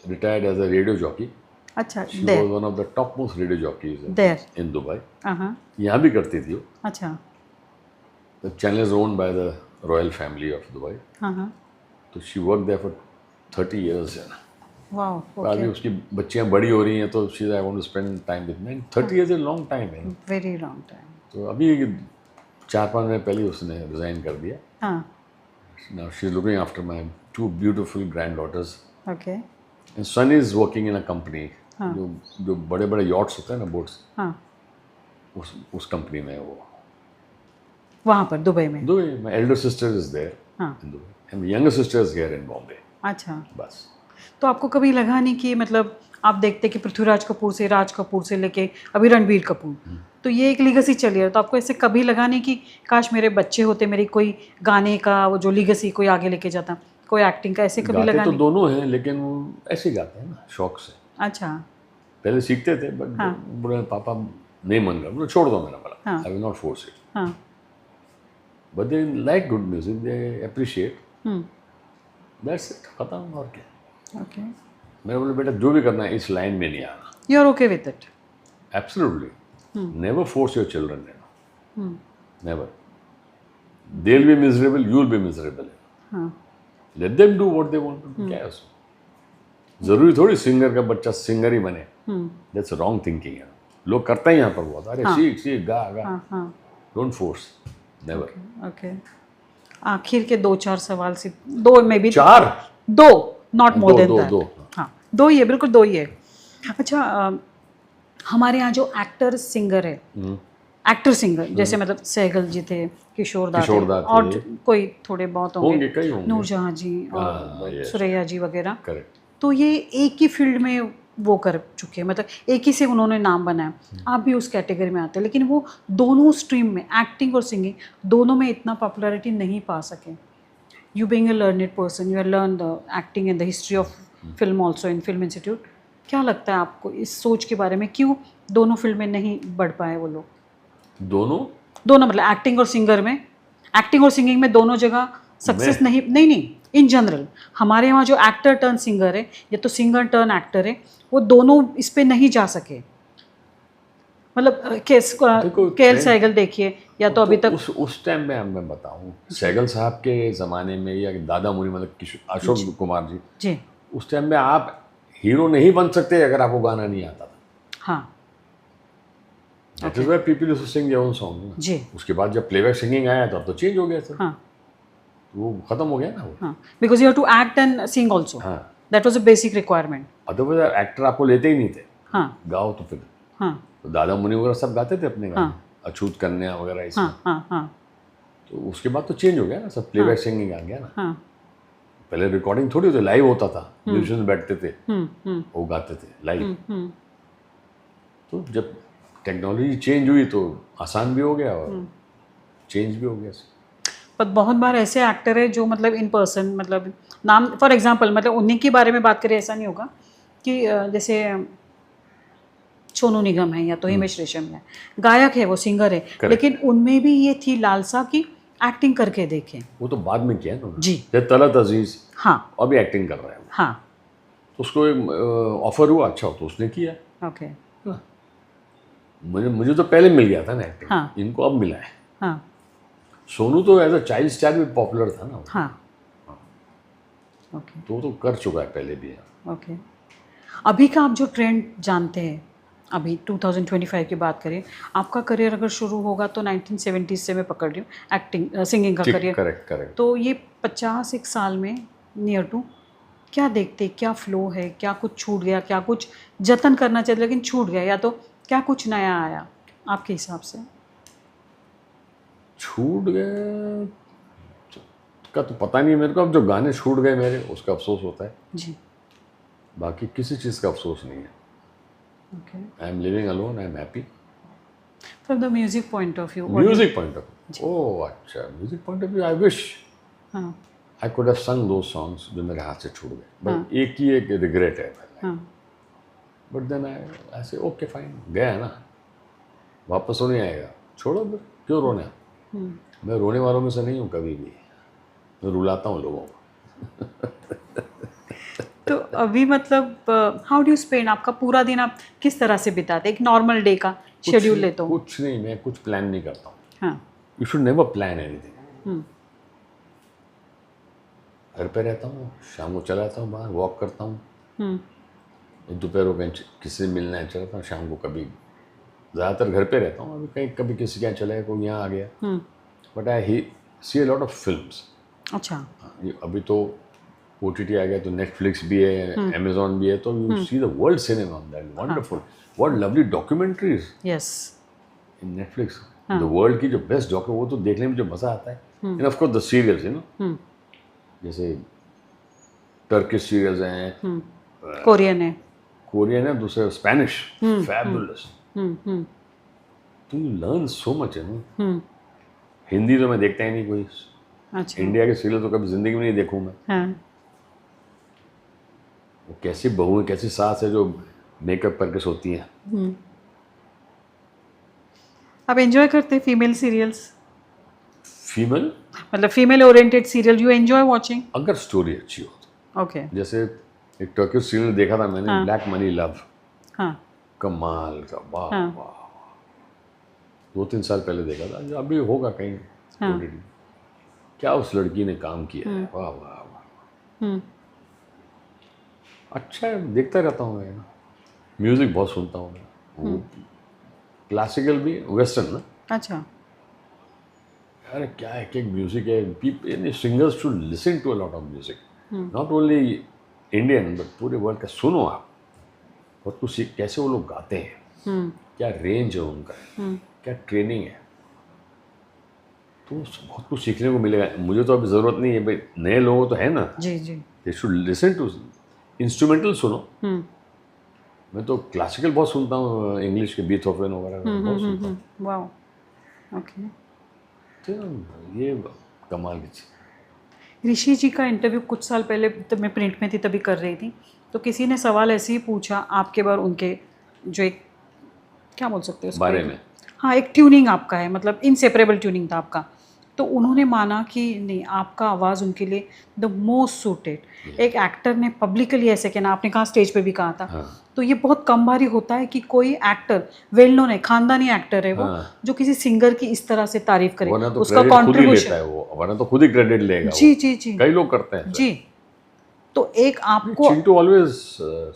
retired as a radio jockey. अच्छा। She there. Was one of the top most radio jockeys there. In Dubai. हाँ। यहाँ भी करती थी वो। अच्छा। The channel is owned by the royal family of Dubai. हाँ। तो she work there for 30 years. Wow. अभी ओके। उसकी बच्चियाँ बड़ी हो रही हैं, तो she I want to spend time with me. 30 years is a long time है। Very long time. तो अभी 4-5 महीने पहले उसने रिजाइन कर दिया। हाँ। Now she's looking after my 2 beautiful granddaughters. Okay. And son is working in a company. हाँ। जो बड़े बड़े yachts होते हैं ना, बोट्स, हाँ। उस कंपनी में है वो। वहाँ पर दुबई में? Dubai. My elder sister is there हाँ। in Dubai. And the younger sister is here in Bombay. अच्छा। बस। तो आपको कभी लगा नहीं कि मतलब आप देखते कि पृथ्वीराज कपूर से, राज कपूर से लेके अभी रणबीर कपूर, तो ये एक लीगसी चली है, तो आपको ऐसे कभी लगा नहीं कि काश मेरे बच्चे होते, मेरी कोई गाने का वो जो लीगसी कोई आगे लेके जाता, कोई एक्टिंग का, ऐसे कभी गाते लगा तो नहीं? दोनों हैं, लेकिन वो ऐसे ही गाते हैं ना, शौक से। अच्छा। पहले सीखते थे, बट हाँ। बोले पापा नहीं मन रहा, छोड़ दो मेरा वाला। हाँ। I will not force it. हाँ। But they like good music, they appreciate. Hmm. That's it, खत्म। और क्या। ओके। मैंने बोला बेटा जो भी करना है इस लाइन में नहीं आना। You are okay with it? Absolutely. Never force your children, never. They will be miserable, you will be miserable. हाँ। Let them do what they want to do. क्या है उसमें? जरूरी थोड़ी सिंगर का बच्चा सिंगर ही बने। दैट्स रॉन्ग थिंकिंग है। लोग करते हैं यहाँ पर बहुत, अरे सीख गा। हाँ। Don't force, never. ओके। आखिर के 2-4 सवाल से, 2 में भी 4 2 नॉट मोर दो देन दो दैट। दो हाँ, दो ही है, बिल्कुल दो ही है। अच्छा, हमारे यहाँ जो एक्टर सिंगर है, एक्टर सिंगर जैसे मतलब सहगल जी थे, किशोर दा थे, किशोर दा और थे। कोई थोड़े बहुत होंगे, होंगे, कई होंगे। नूरजहां जी हाँ, और yes, सुरैया जी वगैरह। करेक्ट। तो ये एक ही फील्ड में वो कर चुके हैं, मतलब एक ही से उन्होंने नाम बनाया। आप भी उस कैटेगरी में आते हैं, लेकिन वो दोनों स्ट्रीम में, एक्टिंग और सिंगिंग दोनों में इतना पॉपुलैरिटी नहीं पा सके। You being a learned person, you have learn the acting and the history of film also in film institute. क्या लगता है आपको इस सोच के बारे में, क्यों दोनों फील्ड में नहीं बढ़ पाए वो लोग? दोनों दोनों मतलब एक्टिंग और सिंगर में, एक्टिंग और सिंगिंग में दोनों जगह सक्सेस मैं नहीं इन जनरल हमारे यहाँ जो एक्टर टर्न सिंगर है या तो सिंगर टर्न एक्टर है, वो दोनों इस पे नहीं जा सके। मतलब देखो केएल ट्रेंड सहगल देखिए, या तो अभी तक उस टाइम में मैं बताऊं, सहगल साहब के ज़माने में या दादा मुनि मतलब किशोर अशोक कुमार जी, जी उस टाइम में आप हीरो नहीं बन सकते अगर आपको गाना नहीं आता था। हाँ that is why people used to sing their own song. जी उसके बाद जब प्लेबैक सिंगिंग आया तो अब तो चेंज हो गया सर, हाँ वो खत्म हो गया ना वो। हाँ, because you have to act and sing also, हाँ, that was a basic requirement. Otherwise actor आपको लेते ही नहीं थे। हाँ गाओ तो फिर हाँ तो दादा मुनि वगैरह सब गाते थे अपने गाने, हाँ अछूत कन्या वगैरह इसमें। हाँ हाँ हाँ तो उसके बाद तो चेंज हो गया ना, सब प्लेबैक सिंगिंग आ गया ना। हाँ पहले रिकॉर्डिंग थोड़ी होती, लाइव होता था, म्यूजिशियंस बैठते थे, हम्म। वो गाते थे लाइव। तो जब टेक्नोलॉजी चेंज हुई तो आसान भी हो गया और चेंज भी हो गया। पर बहुत बार ऐसे एक्टर है जो मतलब इन पर्सन, मतलब नाम फॉर एग्जांपल, मतलब उन्हीं के बारे में बात करें, ऐसा नहीं होगा कि जैसे सोनू निगम है या तो हिमेश रेशम है, गायक है, वो सिंगर है, लेकिन उनमें भी ये थी लालसा की एक्टिंग करके देखें। वो तो बाद में किया ना जी जैसे तलत अजीज, हाँ अभी एक्टिंग कर रहा है वो। हाँ तो उसको ऑफर हुआ अच्छा हो तो उसने किया। ओके मुझे तो पहले मिल गया था ना एक्टिंग, हाँ। इनको अब मिला है। हाँ सोनू तो एज अ चाइल्ड स्टार भी पॉपुलर था ना वो। हाँ ओके तो वो तो कर चुका है पहले भी। ओके। अभी का आप जो ट्रेंड जानते हैं, अभी 2025 की बात करें, आपका करियर अगर शुरू होगा तो 1970s से मैं पकड़ रही हूँ एक्टिंग सिंगिंग का करियर। Correct correct. तो ये 50 एक साल में नियर टू क्या देखते, क्या फ्लो है, क्या कुछ छूट गया, क्या कुछ जतन करना चाहिए लेकिन छूट गया, या तो क्या कुछ नया आया आपके हिसाब से? छूट गए का तो पता नहीं मेरे को, अब जो गाने छूट गए मेरे उसका अफसोस होता है, जी बाकी किसी चीज़ का अफसोस नहीं है। Okay. I am living alone, I am happy. From the music point of view, music point of view, oh अच्छा, music point of view I wish हाँ I could have sung those songs जो मेरे हाथ से छूट गए। But एक ही एक रिग्रेट है, हाँ बट देन आई ऐसे ओके फाइन, गया ना, वापस तो नहीं आएगा, छोड़ो फिर, क्यों रोने। मैं रोने वालों में से नहीं हूँ कभी भी, मैं रुलाता हूँ लोगों को। तो अभी मतलब हाउ डू यू स्पेंड, आपका पूरा दिन आप किस तरह से बिताते, एक नॉर्मल डे का शेड्यूल लेते हो? कुछ नहीं, मैं कुछ प्लान नहीं करता हूँ। हाँ you should never plan anything. घर पे रहता हूँ, शाम को चला जाता हूँ बाहर, वॉक करता हूँ, दोपहर को कहीं किसी से मिलना है चलता हूँ, शाम को कभी, ज़्यादातर घर पे रहता हूँ। अभी कहीं कभी किसी के यहाँ चला गया, कोई यहाँ आ गया। But I see a lot of films. अच्छा अभी तो OTT आ गया तो नेटफ्लिक्स भी है, अमेजोन भी है, तो you see the world cinema, that wonderful, what lovely documentaries yes in Netflix, the world की जो बेस्ट डॉक्यू, वो तो देखने में जो मज़ा आता है। And of course the serials, you know, जैसे टर्किश सीरियल्स हैं, कोरियन है, कोरियन है, दूसरे स्पेनिश, फैबुलस, तो यू लर्न सो मच है ना। हिंदी तो मैं देखता ही नहीं कोई, अच्छा इंडिया के सीरियल तो कभी जिंदगी में नहीं देखूँ मैं। हाँ वो कैसी बहू है, कैसी सास है जो मेकअप करके सोती हैं। आप एंजॉय करते हैं फीमेल सीरियल्स, फीमेल मतलब female oriented serial you enjoy watching? अगर स्टोरी अच्छी हो तो। ओके जैसे एक टर्किश सीरियल देखा था मैंने, ब्लैक मनी लव, हाँ कमाल का, वाह हाँ। वाह, 2-3 साल पहले देखा था, जो अभी होगा कहीं OTT। क्या उस लड़की ने काम किया है, वाह वाह वाह, अच्छा है, देखता रहता हूँ मैं। म्यूज़िक बहुत सुनता हूँ मैं, क्लासिकल भी, वेस्टर्न ना। अच्छा अरे क्या एक म्यूज़िक है, people singers should listen to a lot of music, not only Indian but पूरे वर्ल्ड का सुनो आप, बहुत कुछ सीख, कैसे वो लोग गाते हैं, क्या रेंज है उनका, क्या ट्रेनिंग है, तो बहुत कुछ सीखने को मिलेगा। मुझे तो अभी ज़रूरत नहीं है भाई, नए लोगों तो है ना, जी जी। They should listen to instrumental सुनो। मैं तो क्लासिकल बहुत सुनता हूँ, इंग्लिश के बीथोवन वगैरह बहुत सुनता हूँ। Wow, okay. तो ये कमाल की चीज़। ऋषि जी का इंटरव्यू कुछ साल पहले, तब मैं प्रिंट में थी तभी कर रही थी, तो किसी ने सवाल ऐसे ही पूछा आपके बारे, उनके जो एक, क्या बोल सकते हैं उसको, बारे में। हाँ, एक ट्यूनिंग आपका है, मतलब इनसेपरेबल ट्यूनिंग था आपका, तो उन्होंने माना कि नहीं, आपका आवाज़ उनके लिए द मोस्ट सूटेड। एक एक्टर ने पब्लिकली ऐसे कहना, आपने कहा स्टेज पे भी कहा था, हाँ। तो ये बहुत कम बारी होता है कि कोई एक्टर वेल नोन है, खानदानी एक्टर है वो, हाँ। जो किसी सिंगर की इस तरह से तारीफ करे, वरना तो उसका क्रेडिट खुद ही लेता कॉन्ट्रीब्यूशन। है वो, वरना तो खुद ही क्रेडिट लेगा जी वो। जी जी कई लोग करते हैं जी। तो एक आपको, Chintu always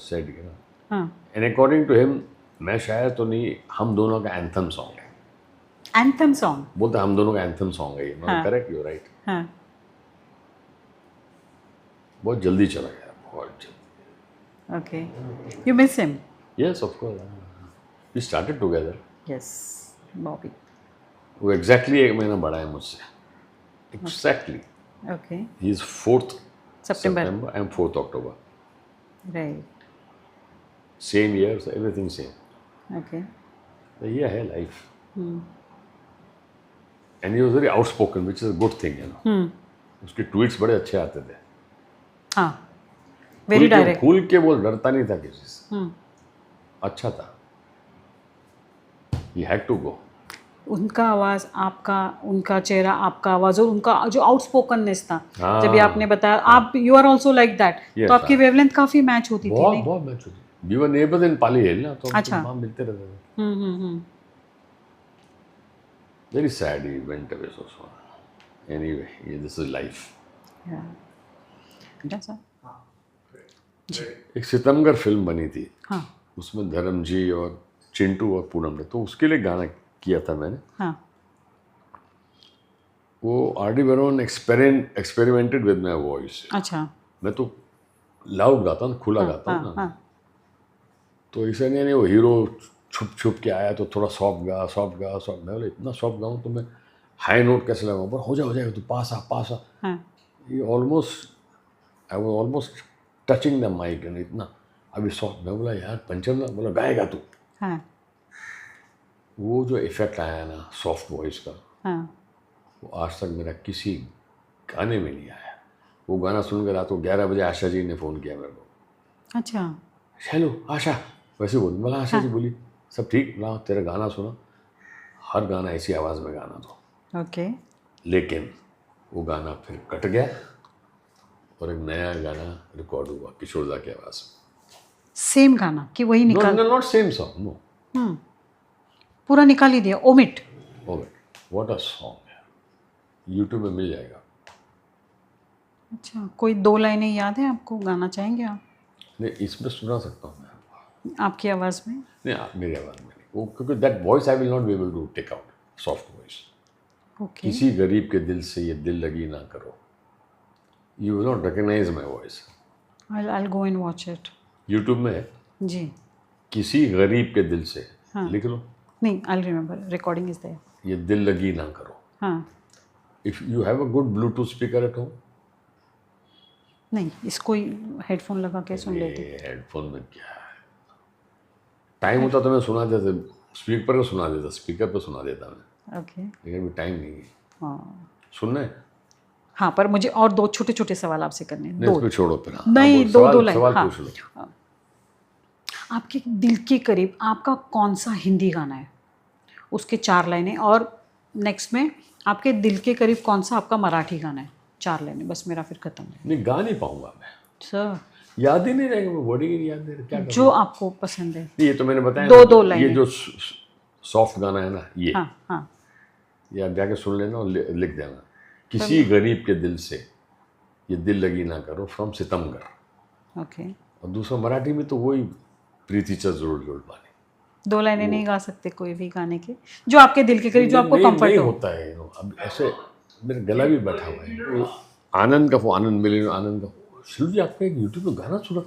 said, you know, हाँ, एंड अकॉर्डिंग टू हिम, मैं शायद तो नहीं, हम दोनों का एंथम सॉन्ग है, एंथम सॉन्ग। बोलते हैं हम दोनों का एंथम सॉन्ग है ये। हाँ। Correct, you right. हाँ, बहुत जल्दी चला गया, बहुत जल्दी। Okay, you miss him? Yes of course, we started together. Yes, Bobby. वो एग्जैक्टली 1 महीना बड़ा है मुझसे, exactly. Okay, he is 4th September, September, I am 4th October, right, same year, so everything same. Okay, तो ये है life. And he was very outspoken, which is a good thing, you no. उसके tweets बड़े अच्छे आते थे, हाँ, very direct. खुल के बोल, डरता नहीं था किसी से, अच्छा था। He had to go. उनका आवाज़ आपका, उनका चेहरा आपका आवाज़, और उनका जो आउटस्पोकननेस था, हाँ। जब भी आपने बताया आप, you are also like that, Yes, तो आपकी वेवलेंथ काफ़ी मैच होती थी, बहुत नहीं? बहुत मैच होती। वी वर नेबर्स इन पाली हिल ना, तो हम अच्छा। वहाँ मिलते रहते थे। Very sad, he went away so soon. Anyway, ये दिस इज लाइफ। जैसा, एक सितमगर फिल्म बनी थी, हाँ उसमें धर्म जी और चिंटू और पूनम ने, तो उसके लिए गाना किया था मैंने। हाँ, वो R D Burman experimented with my voice. अच्छा, मैं तो लाउड गाता हूँ, खुला गाता हूँ ना, हाँ, तो इसे नहीं वो हीरो छुप छुप के आया तो थोड़ा सॉफ्ट गा, सॉफ्ट गा, सॉफ्ट। मैं बोले इतना सॉफ्ट गाऊँ तो मैं हाई नोट कैसे लगाऊँ, पर हो जाएगा, तो पास आ। हाँ, ये almost, I was almost touching the mic, and इतना अभी सॉफ्ट। मैं बोला यार पंचम ना, बोला गाएगा तू। हाँ, वो जो इफेक्ट आया ना सॉफ्ट वॉइस का, हाँ, वो आज तक मेरा किसी गाने में नहीं आया। वो गाना सुनकर रात को 11 बजे आशा जी ने फ़ोन किया मेरे को, अच्छा, हेलो आशा, वैसे बोली। बोला आशा जी बोली, सब ठीक ना, तेरा गाना सुना, हर गाना ऐसी आवाज़ में गाना दो। ओके, लेकिन वो गाना फिर कट गया और एक नया गाना रिकॉर्ड हुआ किशोरदा की आवाज़ में। सेम गाना कि वही निकाल, नॉट सेम सॉन्ग, नो, पूरा निकाल ही दिया, omit. Okay, what a song है, यूट्यूब में मिल जाएगा। अच्छा, कोई 2 लाइनें याद है आपको, गाना चाहेंगे आप? नहीं, इसमें सुना सकता हूँ मैं आपकी आवाज़ में? नहीं, मेरी आवाज़ में नहीं, वो क्योंकि that voice I will not be able to take out, soft voice. Okay, किसी गरीब के दिल से ये दिल लगी ना करो, you will not recognise my voice. I'll go and watch it। YouTube में है, जी, किसी गरीब के दिल से, लिख लो, नहीं, I'll remember, recording is there। ये दिल लगी ना करो। हाँ, if you have a good Bluetooth speaker at home, नहीं, इसको हेडफोन लगा के सुन लेती। हेडफोन में क्या है, टाइम होता तो मैं सुना देता, स्पीकर पर सुना देता, स्पीकर पर सुना देता मैं, ओके, लेकिन अभी टाइम नहीं है हाँ सुनना है। हाँ, पर मुझे और 2 छोटे छोटे सवाल आपसे करने हैं, नहीं, 2। इसको छोड़ो फिर। नहीं, अब 2 लाइन, सवाल हाँ। पूछ लो। आपके दिल के करीब आपका कौन सा हिंदी गाना है, उसके 4 लाइनें, और नेक्स्ट में आपके दिल के करीब कौन सा आपका मराठी गाना है, 4 लाइनें, बस मेरा फिर खत्म है। नहीं, गा नहीं पाऊंगा मैं, सर, याद ही नहीं रहेगा, मैं वर्ड ही नहीं याद नहीं, क्या जो आपको पसंद है। नहीं, ये तो मैंने बताया 2 ना, लाइनें। ये जो सॉफ्ट गाना है ना, ये हाँ हाँ, या जाके सुन लेना और लिख देना, किसी गरीब के दिल से ये दिल लगी ना करो, फ्रॉम सितमगर। ओके, और दूसरा मराठी में तो वही प्रीतिचा जरूर जोड़ पानी। 2 लाइनें नहीं गा सकते कोई भी गाने के, जो आपके दिल के करीब, जो आपको कंफर्ट नहीं हो? होता है, अब ऐसे मेरा गला भी बैठा हुआ है। आनंद का आनंद मिले, आनंद का शिलू जी आपका एक यूट्यूब में गाना सुना,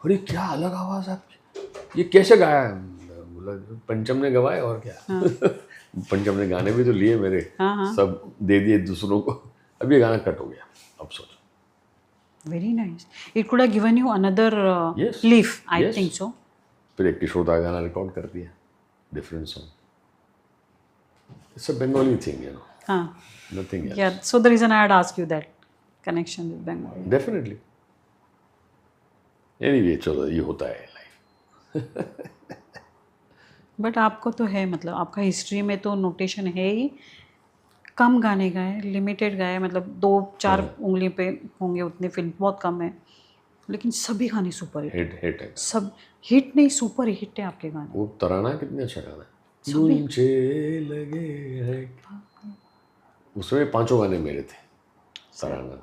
अरे क्या अलग आवाज़ आपकी, ये कैसे गाया है? बोला पंचम ने गवाए और क्या। पंचम ने गाने भी तो लिए मेरे, सब दे दिए दूसरों को, अब ये गाना कट हो गया। अब सोचो। Very nice, it could have given you another Yes. Leaf, I Yes. Think so. फिर एक किशोर दा गाना रिकॉर्ड कर दिया, different song. It's a Bengali thing, you know, हाँ, nothing else. Yeah so the reason I had asked you that connection with Bengali. Definitely. Anyway, चलो ये होता है लाइफ। बट आपको तो है, मतलब आपका हिस्ट्री में तो नोटेशन है ही, कम गाने गाए, लिमिटेड गाए, मतलब 2-4 उंगली पे होंगे उतने फिल्म, बहुत कम है, लेकिन सभी गाने सुपर हिट। हिट है। सब हिट नहीं, सुपर हिट है आपके गाने। वो तराना कितने अच्छा गाना है, मुझे लगे है, उसमें 5 गाने मेरे थे तराना।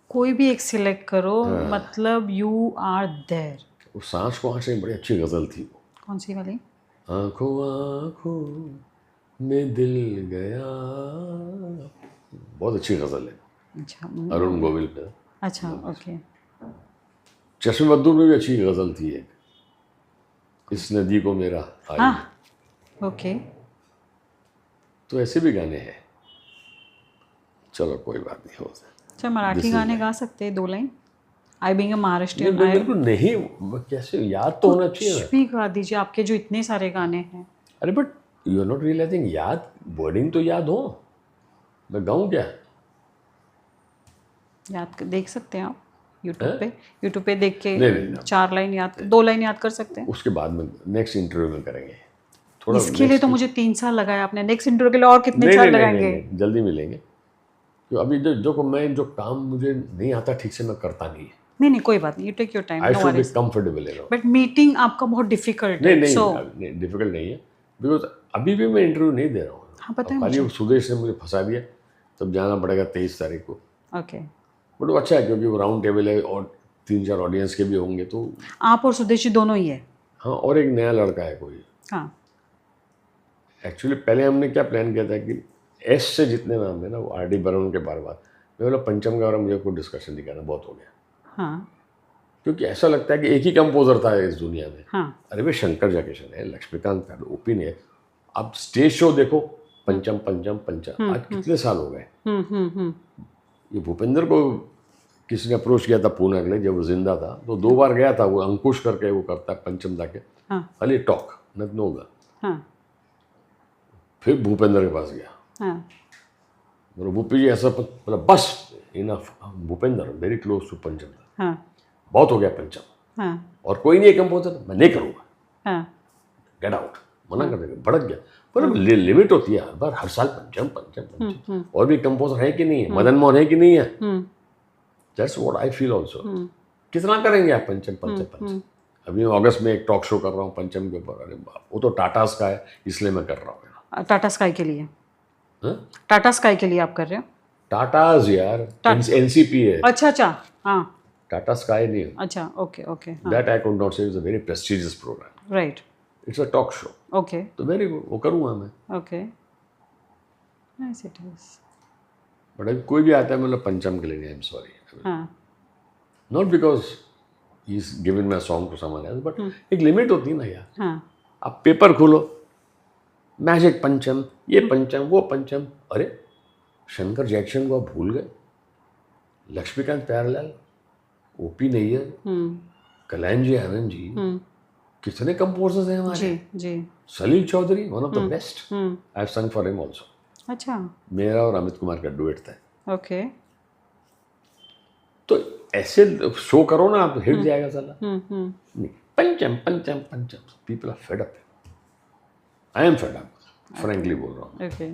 कोई भी एक सिलेक्ट करो, मतलब यू आर देयर। वो सांस को आँखें, बड़ी अच्छी गज़ल थी वो। कौन सी वाली? आँखों आँखों में दिल गया, बहुत अच्छी गज़ल है, अच्छा, अरुण गोविल पे। अच्छा, ओके। चश्मे बद्दूर में भी अच्छी गज़ल थी एक, इस नदी को मेरा आई। हाँ, ओके। तो ऐसे भी गाने हैं। चलो कोई बात नहीं, हो जाए। अच्छा, मराठी गाने गा सकते हैं 2 line? I being a Maharashtrian, मेरे को नहीं, कैसे याद तो होना चाहिए ना। कुछ भी गा दीजिए, आपके जो इतने सारे गाने हैं। अरे but you are not realising, याद, वर्डिंग तो याद हो, मैं गाऊं क्या? देख सकते हैं आप यूट्यूब पे देख के नहीं। 4 लाइन याद, 2 लाइन याद कर सकते हैं। उसके बाद में नेक्स्ट इंटरव्यू में करेंगे थोड़ा। इसके लिए तो मुझे 3 साल लगाए आपने, नेक्स्ट इंटरव्यू के लिए और कितने साल लगाएंगे? नहीं, जल्दी मिलेंगे। तो अभी जो काम मुझे नहीं आता ठीक से, मैं करता नहीं है। नहीं, कोई बात नहीं, you take your time, I no should be worries. Comfortable, you know. But meeting आपका बहुत डिफिकल्ट है। नहीं, डिफिकल्ट नहीं है, बिकॉज अभी भी मैं इंटरव्यू नहीं दे रहा हूँ। हाँ, पता है खाली वो सुदेश ने मुझे फंसा दिया, तब जाना पड़ेगा 23 तारीख को। ओके। बट वो अच्छा है, क्योंकि वो राउंड टेबल है और 3-4 ऑडियंस के भी होंगे, तो आप और सुदेश जी दोनों ही है? हाँ, और एक नया लड़का है कोई। हाँ, एक्चुअली पहले हमने क्या प्लान किया था कि एस से जितने नाम है ना, वो आर.डी. बर्मन के बार मैं बोला पंचम का और मुझे कोई डिस्कशन नहीं करना, बहुत हो गया। हाँ, क्योंकि ऐसा लगता है कि एक ही कंपोजर था इस दुनिया में। हाँ, अरे भाई, शंकर जयकिशन है, लक्ष्मीकांत है, ओपी है। अब स्टेज शो देखो, पंचम पंचम पंचम, आज कितने साल हो गए। ये भूपेंद्र को किसी ने अप्रोच किया था पूना के लिए, जब वो जिंदा था, तो 2 बार गया था। वो अंकुश करके वो करता है पंचम दा के, हाँ, खाली टॉक नथिंग होगा। हाँ, फिर भूपेंद्र के पास गया, हाँ, बोला भूपी जी ऐसा, बोला बस enough. Bhupendra very close to Pancham da, हाँ, बहुत हो गया पंचम, हाँ, और कोई नहीं है कंपोजर, मैं नहीं करूँगा, हाँ, गेट आउट, मना कर देगा, भड़क गया। पर लिमिट होती है, हर बार हर साल पंचम पंचम पंचम। और भी कंपोजर है कि नहीं है, मदन मोहन है कि नहीं है, that's what I feel also. कितना करेंगे आप पंचम पंचम पंचम? अभी मैं अगस्त में एक टॉक शो कर रहा हूँ पंचम के ऊपर। अरे बाप, वो तो टाटास का है, इसलिए मैं कर रहा हूँ। टाटा स्काई के लिए? हाँ? टाटा स्काई के लिए आप कर रहे हो? टाटास यार, एनसीपी है। अच्छा, हाँ, टाटा स्काई नहीं है। अच्छा, okay, that I could not say, is a very prestigious program, right, it's a talk show. Okay, तो वेरी गुड, वो करूँगा मैं। Okay, nice it is. But अभी कोई भी आता है मतलब पंचम के लिए, आई एम सॉरी, हाँ, not because he is given my song to someone else, but एक लिमिट होती है ना यार। हाँ, आप पेपर खोलो, मैजिक पंचम, ये पंचम वो पंचम, अरे शंकर जैक्सन को आप भूल गए, लक्ष्मीकांत प्यारेलाल, ओपी नैयर, कल्याण जी, आनंद जी, कितने कंपोजर्स हैं हमारे। जी, जी, Salil Chowdhury, one of the best, I have sung for him also. अच्छा, मेरा और अमित कुमार का डुएट था। ओके, तो ऐसे शो करो ना आप, हिट जाएगा साला। नहीं, Pancham Pancham Pancham, people are fed up. I am fed up, frankly बोल रहा हूँ। ओके,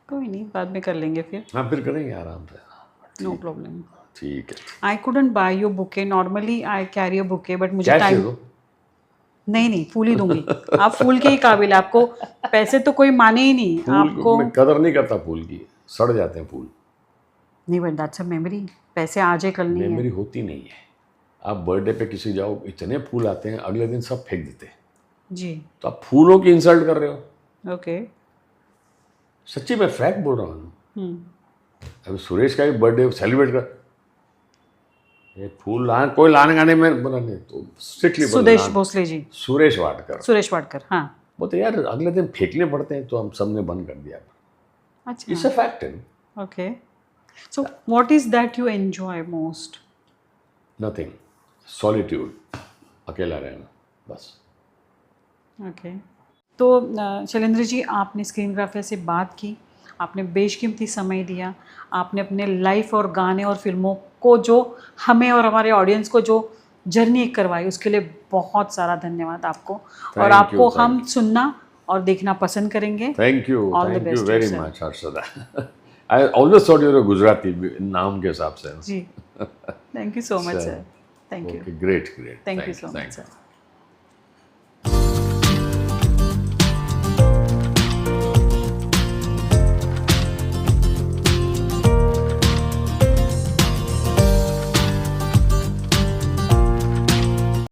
कोई नहीं, बाद में कर लेंगे फिर, हाँ, फिर करेंगे आराम से, नो प्रॉब्लम। ठीक है। I couldn't buy your bouquet, normally I carry a bouquet, but मुझे कैश दे टाइम, दो। नहीं, फूल ही दूंगी। आप फूल के ही काबिल है, आपको पैसे तो कोई माने ही नहीं आपको। मैं कदर नहीं करता फूल की, सड़ जाते हैं फूल। नहीं, बट दैट्स अ मेमोरी, पैसे आज है कल नहीं है। मेमोरी होती नहीं है। आप बर्थडे पे किसी जाओ, इतने फूल आते हैं, अगले दिन सब फेंक देते हैं। जी, तो आप फूलों की इंसल्ट कर रहे हो। ओके, सच्ची, मैं फैक्ट बोल रहा हूँ। अभी सुरेश का भी बर्थडे सेलिब्रेट कर, ये फूल कोई लाने गाने में बोला नहीं तो स्ट्रिक्टली सुदेश भोसले जी, सुरेश वाडकर। सुरेश वाडकर, हाँ। बोलते यार अगले दिन फेंकने पड़ते हैं, तो हम सबने बंद कर दिया। अच्छा, it's a fact. Okay. So what is that you enjoy most? Nothing, solitude, अकेला रहना बस। ओके। तो शैलेंद्र जी, आपने स्क्रीनग्राफर से बात की, आपने बेशकीमती समय दिया, आपने अपने लाइफ और गाने और फिल्मों को जो हमें और हमारे ऑडियंस को जो जर्नी करवाई, उसके लिए बहुत सारा धन्यवाद आपको। और आपको हम सुनना और देखना पसंद करेंगे। Thank you best, very sir. Much Harshada. I always thought you are Gujarati नाम के हिसाब से। जी, thank you so much sir, thank you, great, thank you so much sir.